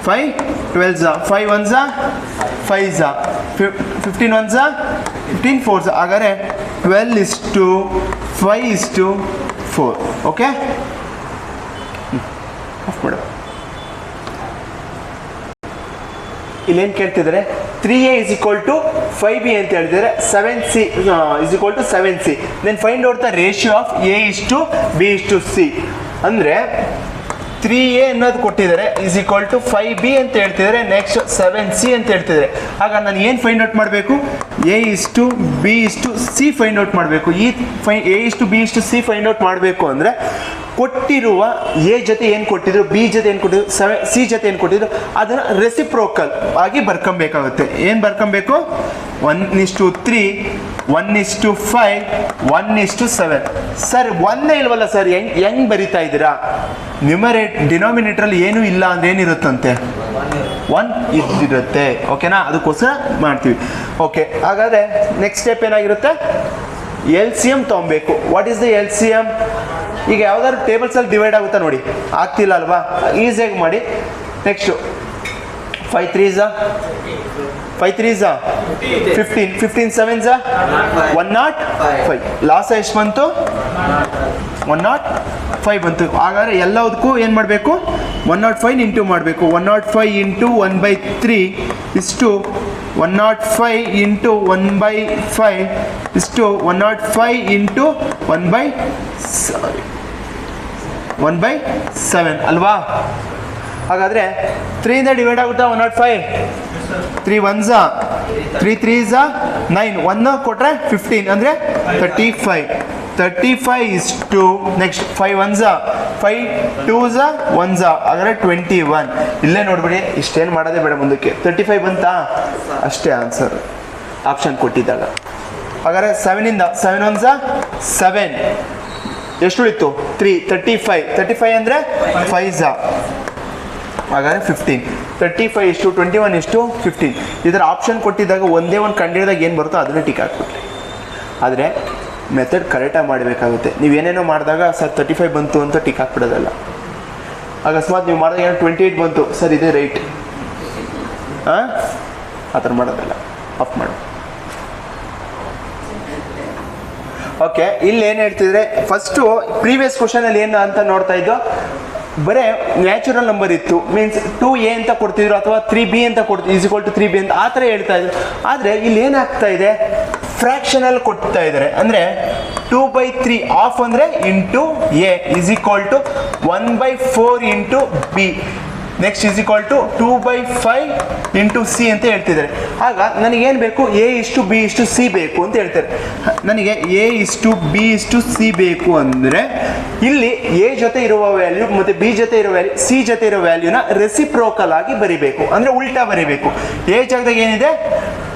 5 12s 5 1s 5s 15 1s 15 4s. ಹಾಗಾದ್ರೆ 12:5:4. ಓಕೆ, ಆಫ್ ಮಾಡು. ಇಲ್ಲೇನು ಕೇಳ್ತಿದ್ದಾರೆ 3a is equal to 5b ಅಂತ ಹೇಳ್ತಿದ್ದಾರೆ 7c is equal to 7c then find out the ratio of a is to b is to c ಅಂದರೆ 3a ಅನ್ನೋದು ಕೊಟ್ಟಿದ್ದಾರೆ is equal to 5b ಅಂತ ಹೇಳ್ತಿದ್ದಾರೆ ನೆಕ್ಸ್ಟ್ 7c ಅಂತ ಹೇಳ್ತಿದ್ದಾರೆ ಆಗ ನಾನು ಏನು ಫೈಂಡ್ ಔಟ್ ಮಾಡಬೇಕು a is to b is to c find out ಮಾಡಬೇಕು ಈ a is to b is to c find out ಮಾಡಬೇಕು ಅಂದರೆ ಕೊಟ್ಟಿರುವ ಎ ಜೊತೆ ಏನು ಕೊಟ್ಟಿದ್ರು ಬಿ ಜೊತೆ ಏನು ಕೊಟ್ಟಿದ್ರು ಸಿ ಜೊತೆ ಏನು ಕೊಟ್ಟಿದ್ರು ಅದನ್ನು ರೆಸಿಪ್ರೋಕಲ್ ಆಗಿ ಬರ್ಕೊಬೇಕಾಗುತ್ತೆ ಏನು ಬರ್ಕೊಬೇಕು 1:3 1:5 1:7 ಸರ್ ಒಂದೇ ಇಲ್ವಲ್ಲ ಸರ್ ಹೆಂಗ್ ಬರಿತಾ ಇದ್ದೀರಾ ಡಿನಾಮಿನೇಟ್ರಲ್ಲಿ ಏನೂ ಇಲ್ಲ ಅಂದ್ರೆ ಏನಿರುತ್ತಂತೆ 1 ಇರುತ್ತೆ ಓಕೆನಾ ಅದಕ್ಕೋಸ್ಕರ ಮಾಡ್ತೀವಿ ಓಕೆ ಹಾಗಾದರೆ ನೆಕ್ಸ್ಟ್ ಸ್ಟೆಪ್ ಏನಾಗಿರುತ್ತೆ LCM ತೊಗೊಬೇಕು ವಾಟ್ ಈಸ್ ದ LCM ಈಗ ಯಾವ್ದಾದ್ರು ಟೇಬಲ್ಸಲ್ಲಿ ಡಿವೈಡ್ ಆಗುತ್ತಾ ನೋಡಿ ಆಗ್ತಿಲ್ಲ ಅಲ್ವಾ ಈಸಿಯಾಗಿ ಮಾಡಿ ನೆಕ್ಸ್ಟು 5 3s 15 15 7s 105 ಲಾಸ ಎಷ್ಟು ಬಂತು 105 ಬಂತು ಹಾಗಾದ್ರೆ ಎಲ್ಲದಕ್ಕೂ ಏನು ಮಾಡಬೇಕು 105 ಇಂಟು ಮಾಡಬೇಕು 105 ಇಂಟು 1/3 ಇಷ್ಟು 105 ಇಂಟು 1/5 ಇಷ್ಟು 105 ಇಂಟು 1/7 ಅಲ್ವಾ ಹಾಗಾದರೆ 3 ಇಂದ ಡಿವೈಡ್ ಆಗುತ್ತಾ 105 3 1s 3 3s 9 1 ಕೊಟ್ಟರೆ 15 ಅಂದರೆ 35 ಇಷ್ಟು ನೆಕ್ಸ್ಟ್ 5 1s 5 2s 1s ಹಾಗಾದರೆ 21 ಇಲ್ಲೇ ನೋಡ್ಬಿಡಿ ಇಷ್ಟೇನು ಮಾಡೋದೇ ಬೇಡ ಮುಂದಕ್ಕೆ 35 ಬಂತಾ ಅಷ್ಟೇ ಆನ್ಸರ್ ಆಪ್ಷನ್ ಕೊಟ್ಟಿದ್ದಾಗ ಹಾಗಾದರೆ 7 ಇಂದ 7 1s 7 ಎಷ್ಟು ಉಳಿತು 3 35 ಅಂದರೆ 5s ಹಾಗಾದರೆ 15 35 ಇಷ್ಟು 21 ಇಷ್ಟು 15 ಇದರ ಆಪ್ಷನ್ ಕೊಟ್ಟಿದ್ದಾಗ ಒಂದೇ ಒಂದು ಕಂಡಿಡಿದಾಗ ಏನು ಬರುತ್ತೋ ಅದನ್ನೇ ಟಿಕ್ ಹಾಕ್ಬಿಟ್ರಿ ಆದರೆ ಮೆಥಡ್ ಕರೆಕ್ಟಾಗಿ ಮಾಡಬೇಕಾಗುತ್ತೆ ನೀವೇನೇನೋ ಮಾಡಿದಾಗ ಸರ್ 35 ಬಂತು ಅಂತ ಟಿಕ್ ಹಾಕ್ಬಿಡೋದಲ್ಲ ಅಕಸ್ಮಾತ್ ನೀವು ಮಾಡಿದಾಗ ಏನೋ 28 ಬಂತು ಸರ್ ಇದೇ ರೈಟ್ ಆ ಥರ ಮಾಡೋದಲ್ಲ ಆಫ್ ಮಾಡಿ ಓಕೆ ಇಲ್ಲಿ ಏನು ಹೇಳ್ತಿದ್ರೆ ಫಸ್ಟು ಪ್ರೀವಿಯಸ್ ಕ್ವಶನಲ್ಲಿ ಏನು ಅಂತ ನೋಡ್ತಾ ಇದ್ದೋ ಬರೇ ನ್ಯಾಚುರಲ್ ನಂಬರ್ ಇತ್ತು ಮೀನ್ಸ್ 2a ಅಂತ ಕೊಡ್ತಿದ್ರು ಅಥವಾ 3b ಅಂತ ಕೊಡ್ತಿದ್ರು ಈಸ್ ಈಕ್ವಲ್ ಟು 3b ಅಂತ ಆ ಥರ ಹೇಳ್ತಾ ಇದ್ರು ಆದರೆ ಇಲ್ಲಿ ಏನಾಗ್ತಾ ಇದೆ ಫ್ರ್ಯಾಕ್ಷನಲ್ಲಿ ಕೊಡ್ತಾ ಇದ್ದಾರೆ ಅಂದರೆ 2/3 ಆಫ್ ಅಂದರೆ into A is equal to 1/4 into B next is equal to 2/5 into C ಅಂತ ಹೇಳ್ತಿದ್ದಾರೆ ಆಗ ನನಗೇನು ಬೇಕು ಎ ಇಷ್ಟು ಬಿ ಇಷ್ಟು ಸಿ ಬೇಕು ಅಂತ ಹೇಳ್ತಾರೆ ನನಗೆ ಎ ಇಷ್ಟು ಬಿ ಇಷ್ಟು ಸಿ ಬೇಕು ಅಂದರೆ ಇಲ್ಲಿ ಎ ಜೊತೆ ಇರುವ ವ್ಯಾಲ್ಯೂ ಮತ್ತು ಬಿ ಜೊತೆ ಇರೋ ವ್ಯಾಲ್ಯೂ ಸಿ ಜೊತೆ ಇರೋ ವ್ಯಾಲ್ಯೂನ ರೆಸಿಪ್ರೋಕಲ್ ಆಗಿ ಬರಿಬೇಕು ಅಂದರೆ ಉಲ್ಟಾ ಬರಿಬೇಕು ಎ ಜಾಗದಾಗ ಏನಿದೆ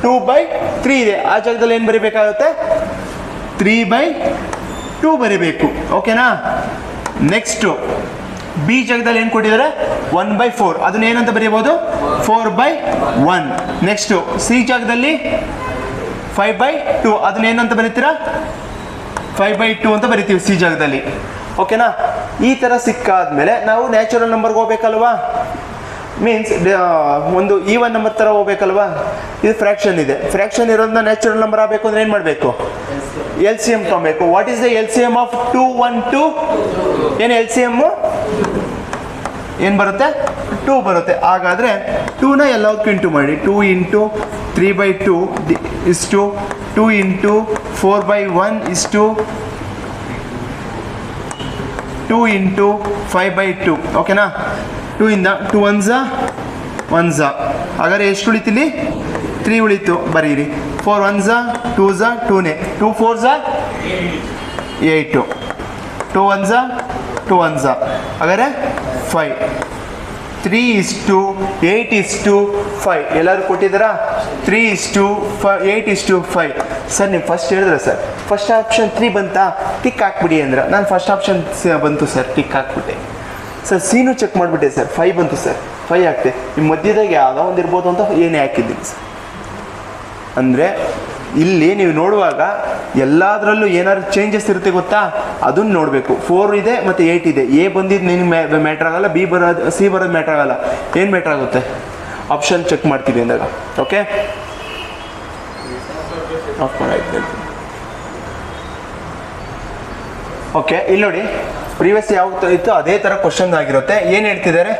2/3 ಇದೆ ಆ ಜಾಗದಲ್ಲಿ ಏನು ಬರಿಬೇಕಾಗುತ್ತೆ 3/2 ಬರಿಬೇಕು ಓಕೆನಾ ನೆಕ್ಸ್ಟು ಬಿ ಜಾಗದಲ್ಲಿ ಏನು ಕೊಟ್ಟಿದ್ದಾರೆ 1/4 ಅದನ್ನ ಏನಂತ ಬರೀಬಹುದು 4/1 ನೆಕ್ಸ್ಟು ಸಿ ಜಾಗದಲ್ಲಿ 5/2 ಅದನ್ನ ಏನಂತ ಬರೀತೀರಾ 5/2 ಅಂತ ಬರಿತೀವಿ ಸಿ ಜಾಗದಲ್ಲಿ ಓಕೆನಾ ಈ ಥರ ಸಿಕ್ಕಾದ್ಮೇಲೆ ನಾವು ನ್ಯಾಚುರಲ್ ನಂಬರ್ಗೆ ಹೋಗ್ಬೇಕಲ್ವಾ ಮೀನ್ಸ್ ಒಂದು ಈವನ್ ನಂಬರ್ ಥರ ಹೋಗ್ಬೇಕಲ್ವಾ ಇದು ಫ್ರ್ಯಾಕ್ಷನ್ ಇದೆ ಫ್ರ್ಯಾಕ್ಷನ್ ಇರೋದನ್ನ ನ್ಯಾಚುರಲ್ ನಂಬರ್ ಆಗಬೇಕು ಅಂದರೆ ಏನು ಮಾಡಬೇಕು LCM ತೊಗೊಬೇಕು what is the LCM of 2 1 2 ಏನು LCM ಏನು ಬರುತ್ತೆ 2 ಬರುತ್ತೆ ಹಾಗಾದರೆ 2ನ ಎಲ್ಲದಕ್ಕೂ ಇಂಟು ಮಾಡಿ 2 ಇಂಟು 3/2 ಇಷ್ಟು 2 ಇಂಟು 4/1 ಇಷ್ಟು 2 ಇಂಟು 5/2 ಓಕೆನಾ 2 ಇಂದ 2 1s 1s ಹಾಗಾದರೆ ಎಷ್ಟು ಉಳಿತಿಲ್ಲಿ 3 ಉಳಿತು ಬರೀರಿ 4 1s 2s 2ನೇ 2 4s 8 2 1s 2 1s ಹಾಗಾದರೆ 5 3:8:5 ಎಲ್ಲರೂ ಕೊಟ್ಟಿದ್ದಾರಾ 3:8:5 ಸರ್ ನೀವು ಫಸ್ಟ್ ಹೇಳಿದ್ರೆ ಸರ್ ಫಸ್ಟ್ ಆಪ್ಷನ್ 3 ಬಂತಾ ಟಿಕ್ ಹಾಕ್ಬಿಡಿ ಅಂದ್ರೆ ನಾನು ಫಸ್ಟ್ ಆಪ್ಷನ್ ಬಂತು ಸರ್ ಟಿಕ್ ಹಾಕ್ಬಿಟ್ಟೆ ಸರ್ ಸಿನೂ ಚೆಕ್ ಮಾಡಿಬಿಟ್ಟೆ ಸರ್ 5 ಬಂತು ಸರ್ 5 ಹಾಕ್ತೆ ನಿಮ್ಮ ಮಧ್ಯದಾಗ ಯಾವುದೋ ಒಂದು ಇರ್ಬೋದು ಅಂತ ಏನೇ ಹಾಕಿದ್ದೀನಿ ಸರ್ ಅಂದರೆ ಇಲ್ಲಿ ನೀವು ನೋಡುವಾಗ ಎಲ್ಲದರಲ್ಲೂ ಏನಾದ್ರು ಚೇಂಜಸ್ ಇರುತ್ತೆ ಗೊತ್ತಾ ಅದನ್ನು ನೋಡಬೇಕು 4 ಇದೆ ಮತ್ತು 8 ಇದೆ ಎ ಬಂದಿದ್ದು ನಿನಗೆ ಮ್ಯಾಟ್ರ್ ಆಗಲ್ಲ ಬಿ ಬರೋದು ಸಿ ಬರೋದು ಮ್ಯಾಟ್ರ್ ಆಗಲ್ಲ ಏನು ಮ್ಯಾಟ್ರ್ ಆಗುತ್ತೆ ಆಪ್ಷನ್ ಚೆಕ್ ಮಾಡ್ತೀವಿ ಅಂದಾಗ ಓಕೆ ಆಫ್ ಮಾಡಾಯ್ತು ಓಕೆ ಇಲ್ಲಿ ನೋಡಿ ಪ್ರೀವಿಯಸ್ ಯಾವ ಇತ್ತು ಅದೇ ಥರ ಕ್ವಶನ್ ಆಗಿರುತ್ತೆ ಏನು ಹೇಳ್ತಿದ್ದಾರೆ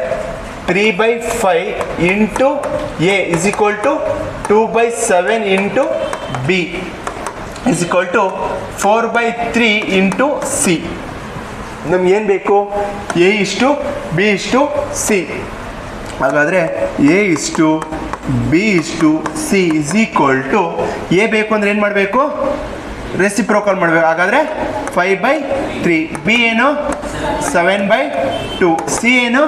3/5 into A is equal to 2/7 into B is equal to 4/3 into C. ನಮ್ಗೆ ಏನು ಬೇಕು? ಎ ಇಷ್ಟು ಬಿ ಇಷ್ಟು ಸಿ. ಹಾಗಾದರೆ ಎ ಇಷ್ಟು ಬಿ ಇಷ್ಟು C is equal to A ಬೇಕು ಅಂದರೆ ಏನು ಮಾಡಬೇಕು? ರೆಸಿಪ್ರೋಕಲ್ ಮಾಡಬೇಕು. ಹಾಗಾದರೆ 5/3. ಬಿ ಏನು? 7/2. ಸಿ ಏನು?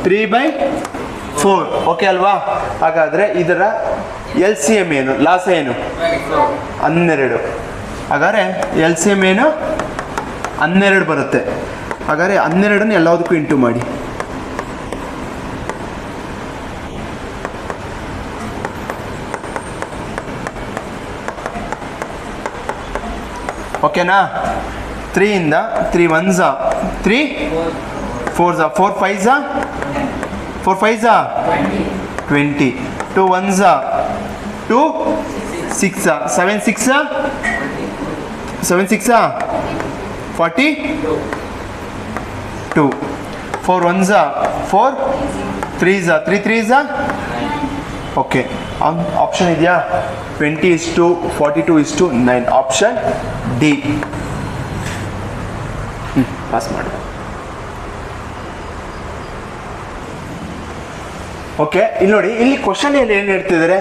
3/4. ಓಕೆ ಅಲ್ವಾ? ಹಾಗಾದರೆ ಇದರ ಎಲ್ ಸಿ ಎಮ್ ಏನು? ಲಾಸ ಏನು? 12. ಹಾಗಾದರೆ ಎಲ್ ಸಿ ಎಮ್ ಏನು? 12 ಬರುತ್ತೆ. ಹಾಗಾದರೆ 12 ಎಲ್ಲದಕ್ಕೂ ಇಂಟು ಮಾಡಿ. ಓಕೆನಾ? 3 ಇಂದ 3 1s 3 4s 4 5s 4 5s 20 2 1s 2 6 7 6 7 6 42 4 1s 4 3s 3 3s. Okay, option ಇದೆಯಾ? 20:42:9 ಆಪ್ಷನ್ ಡಿ. ಪಾಸ್ ಮಾಡಿ. ಓಕೆ, ಇಲ್ಲಿ ನೋಡಿ, ಇಲ್ಲಿ ಕ್ವಶನ್ ಏನು ಹೇಳ್ತಿದ್ದಾರೆ?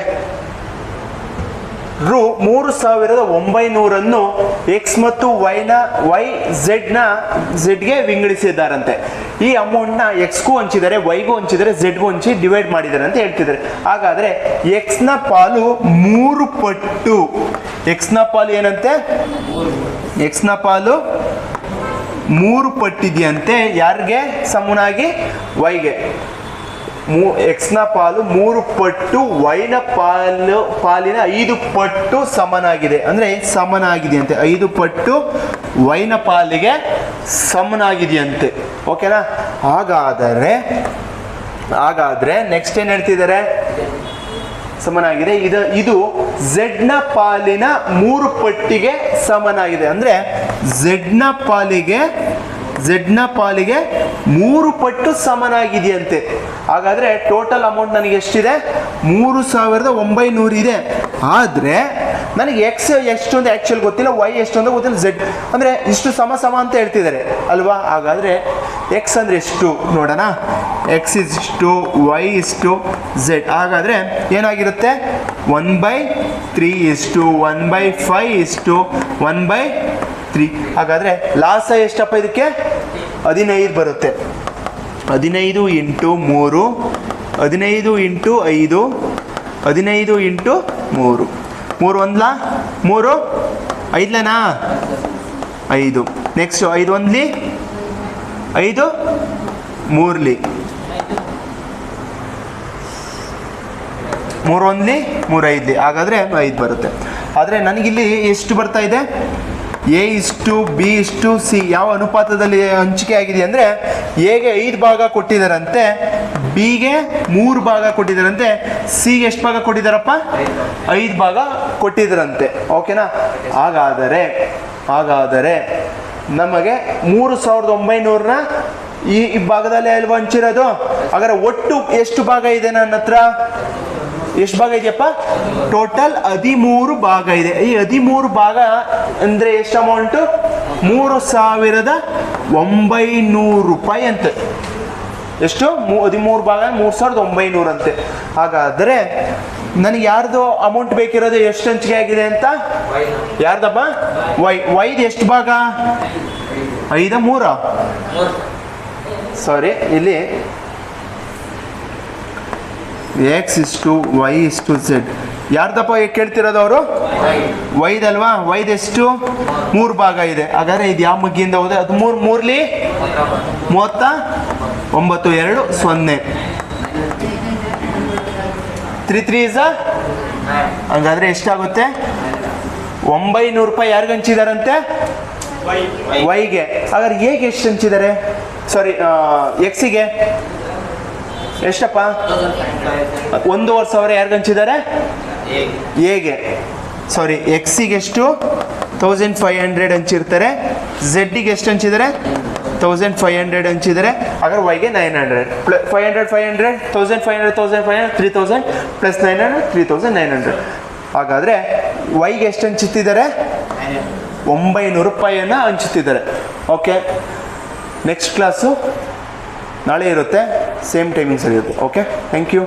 ರು 3,900 ಎಕ್ಸ್ ಮತ್ತು ಝೆಡ್ಗೆ ವಿಂಗಡಿಸಿದ್ದಾರಂತೆ. ಈ ಅಮೌಂಟ್ನ ಎಕ್ಸ್ಗೂ ಹಂಚಿದ್ದಾರೆ, ವೈಗೂ ಹಂಚಿದ್ದಾರೆ, ಝೆಡ್ಗೂ ಹಂಚಿ ಡಿವೈಡ್ ಮಾಡಿದ್ದಾರೆ ಅಂತ ಹೇಳ್ತಿದ್ದಾರೆ. ಹಾಗಾದರೆ ಎಕ್ಸ್ನ ಪಾಲು 3 ಪಟ್ಟು. ಎಕ್ಸ್ನ ಪಾಲು ಏನಂತೆ? ಎಕ್ಸ್ನ ಪಾಲು 3 ಪಟ್ಟಿದೆಯಂತೆ. ಯಾರಿಗೆ ಸಮನಾಗಿ? ವೈಗೆ. ಎಕ್ಸ್ನ ಪಾಲು 3 ಪಟ್ಟು, ವೈನ ಪಾಲಿನ 5 ಪಟ್ಟು ಸಮನಾಗಿದೆ. ಅಂದರೆ ಸಮನಾಗಿದೆಯಂತೆ. 5 ಪಟ್ಟು ವೈನ ಪಾಲಿಗೆ ಸಮನಾಗಿದೆಯಂತೆ. ಓಕೆನಾ? ಹಾಗಾದರೆ ನೆಕ್ಸ್ಟ್ ಏನು ಹೇಳ್ತಿದ್ದಾರೆ? ಸಮನಾಗಿದೆ. ಇದು ಝೆಡ್ನ ಪಾಲಿನ 3 ಪಟ್ಟಿಗೆ ಸಮನಾಗಿದೆ. ಅಂದರೆ ಝೆಡ್ನ ಪಾಲಿಗೆ 3 ಪಟ್ಟು ಸಮನಾಗಿದೆಯಂತೆ. ಹಾಗಾದರೆ ಟೋಟಲ್ ಅಮೌಂಟ್ ನನಗೆ ಎಷ್ಟಿದೆ? 3,900 ಇದೆ. ಆದರೆ ನನಗೆ ಎಕ್ಸ್ ಎಷ್ಟು ಅಂತ ಆ್ಯಕ್ಚುಲಿ ಗೊತ್ತಿಲ್ಲ, ವೈ ಎಷ್ಟು ಅಂತ ಗೊತ್ತಿಲ್ಲ, ಝೆಡ್ ಅಂದರೆ ಇಷ್ಟು ಸಮ ಅಂತ ಹೇಳ್ತಿದ್ದಾರೆ ಅಲ್ವಾ? ಹಾಗಾದರೆ ಎಕ್ಸ್ ಅಂದರೆ ಎಷ್ಟು ನೋಡೋಣ. ಎಕ್ಸ್ ಇಷ್ಟು, ವೈ ಇಷ್ಟು, ಝೆಡ್. ಹಾಗಾದರೆ ಏನಾಗಿರುತ್ತೆ? 1/3 ಇಷ್ಟು 1/5 ಇಷ್ಟು 1/3. ಹಾಗಾದರೆ ಲಾಸ ಎಷ್ಟಪ್ಪ ಇದಕ್ಕೆ? 15 ಬರುತ್ತೆ. 15 ಇಂಟು 3, 15 ಇಂಟು 5, 15 ಇಂಟು 3. 3 1 3, 5 5. ನೆಕ್ಸ್ಟ್ 5 1 5, 3 3 1 3 5. ಹಾಗಾದರೆ 5 ಬರುತ್ತೆ. ಆದರೆ ನನಗಿಲ್ಲಿ ಎಷ್ಟು ಬರ್ತಾ ಇದೆ? ಎ ಇಷ್ಟು ಬಿ ಇಷ್ಟು ಸಿ ಯಾವ ಅನುಪಾತದಲ್ಲಿ ಹಂಚಿಕೆ ಆಗಿದೆ ಅಂದರೆ, ಎಗೆ 5 ಭಾಗ ಕೊಟ್ಟಿದ್ದಾರಂತೆ, ಬಿಗೆ 3 ಭಾಗ ಕೊಟ್ಟಿದ್ದಾರಂತೆ, ಸಿಗೆ ಎಷ್ಟು ಭಾಗ ಕೊಟ್ಟಿದ್ದಾರಪ್ಪ? 5 ಭಾಗ ಕೊಟ್ಟಿದ್ದಾರಂತೆ. ಓಕೆನಾ? ಹಾಗಾದರೆ ನಮಗೆ 3,900ನ ಈ ಭಾಗದಲ್ಲಿ ಅಲ್ವಾ ಹಂಚಿರೋದು? ಹಾಗಾದರೆ ಒಟ್ಟು ಎಷ್ಟು ಭಾಗ ಇದೆ ನನ್ನ ಹತ್ರ? ಎಷ್ಟು ಭಾಗ ಇದೆಯಪ್ಪ? ಟೋಟಲ್ 13 ಭಾಗ ಇದೆ. ಈ 13 ಭಾಗ ಅಂದರೆ ಎಷ್ಟು ಅಮೌಂಟು? 3,900 ರೂಪಾಯಿ ಅಂತೆ. ಎಷ್ಟು? 13 ಭಾಗ 3,900 ಅಂತೆ. ಹಾಗಾದರೆ ನನಗೆ ಯಾರ್ದು ಅಮೌಂಟ್ ಬೇಕಿರೋದು? ಎಷ್ಟು ಹಂಚಿಕೆ ಆಗಿದೆ ಅಂತ? ಯಾರ್ದಪ್ಪ? ವೈದು ಎಷ್ಟು ಭಾಗ? 5 3 ಸಾರಿ, ಇಲ್ಲಿ ಎಕ್ಸ್ ಇಷ್ಟು ವೈ ಇಷ್ಟು ಝೆಡ್. ಯಾರ್ದಪ್ಪ ಕೇಳ್ತಿರೋದು ಅವರು? ವೈದಲ್ವಾ? ವೈದೆಷ್ಟು? 3 ಭಾಗ ಇದೆ. ಹಾಗಾದರೆ ಇದು ಯಾವ ಮಗ್ಗಿಯಿಂದ ಹೋದೆ? ಅದು 3 3 39 2 0 3 3 ಹಂಗಾದರೆ ಎಷ್ಟಾಗುತ್ತೆ? 900 ರೂಪಾಯಿ ಯಾರಿಗೆ ಹಂಚಿದಾರಂತೆ? ವೈಗೆ. ಹಾಗಾದ್ರೆ ಹೇಗೆ ಎಷ್ಟು ಹಂಚಿದ್ದಾರೆ? ಸಾರಿ, ಎಕ್ಸಿಗೆ ಎಷ್ಟಪ್ಪ? 1,500 ಯಾರಿಗೆ ಹಂಚಿದ್ದಾರೆ? ಎಗೆ. ಸಾರಿ, ಎಕ್ಸಿಗೆ ಎಷ್ಟು? 1500 ಹಂಚಿರ್ತಾರೆ. ಝೆಡ್ಡಿಗೆ ಎಷ್ಟು ಹಂಚಿದ್ದಾರೆ? 1500 ಹಂಚಿದರೆ ಹಾಗಾದ್ರೆ ವೈಗೆ 900 500 500 1500 1500 3000 ಪ್ಲಸ್ 900 3900. ಹಾಗಾದರೆ ವೈಗೆ ಎಷ್ಟು ಹಂಚುತ್ತಿದ್ದಾರೆ? 900 ರೂಪಾಯಿಯನ್ನು ಹಂಚುತ್ತಿದ್ದಾರೆ. ಓಕೆ, ನೆಕ್ಸ್ಟ್ ಕ್ಲಾಸು ನಾಳೆ ಇರುತ್ತೆ, ಸೇಮ್ ಟೈಮಿಂಗ್ಸ್ ಇರುತ್ತೆ. Okay, thank you.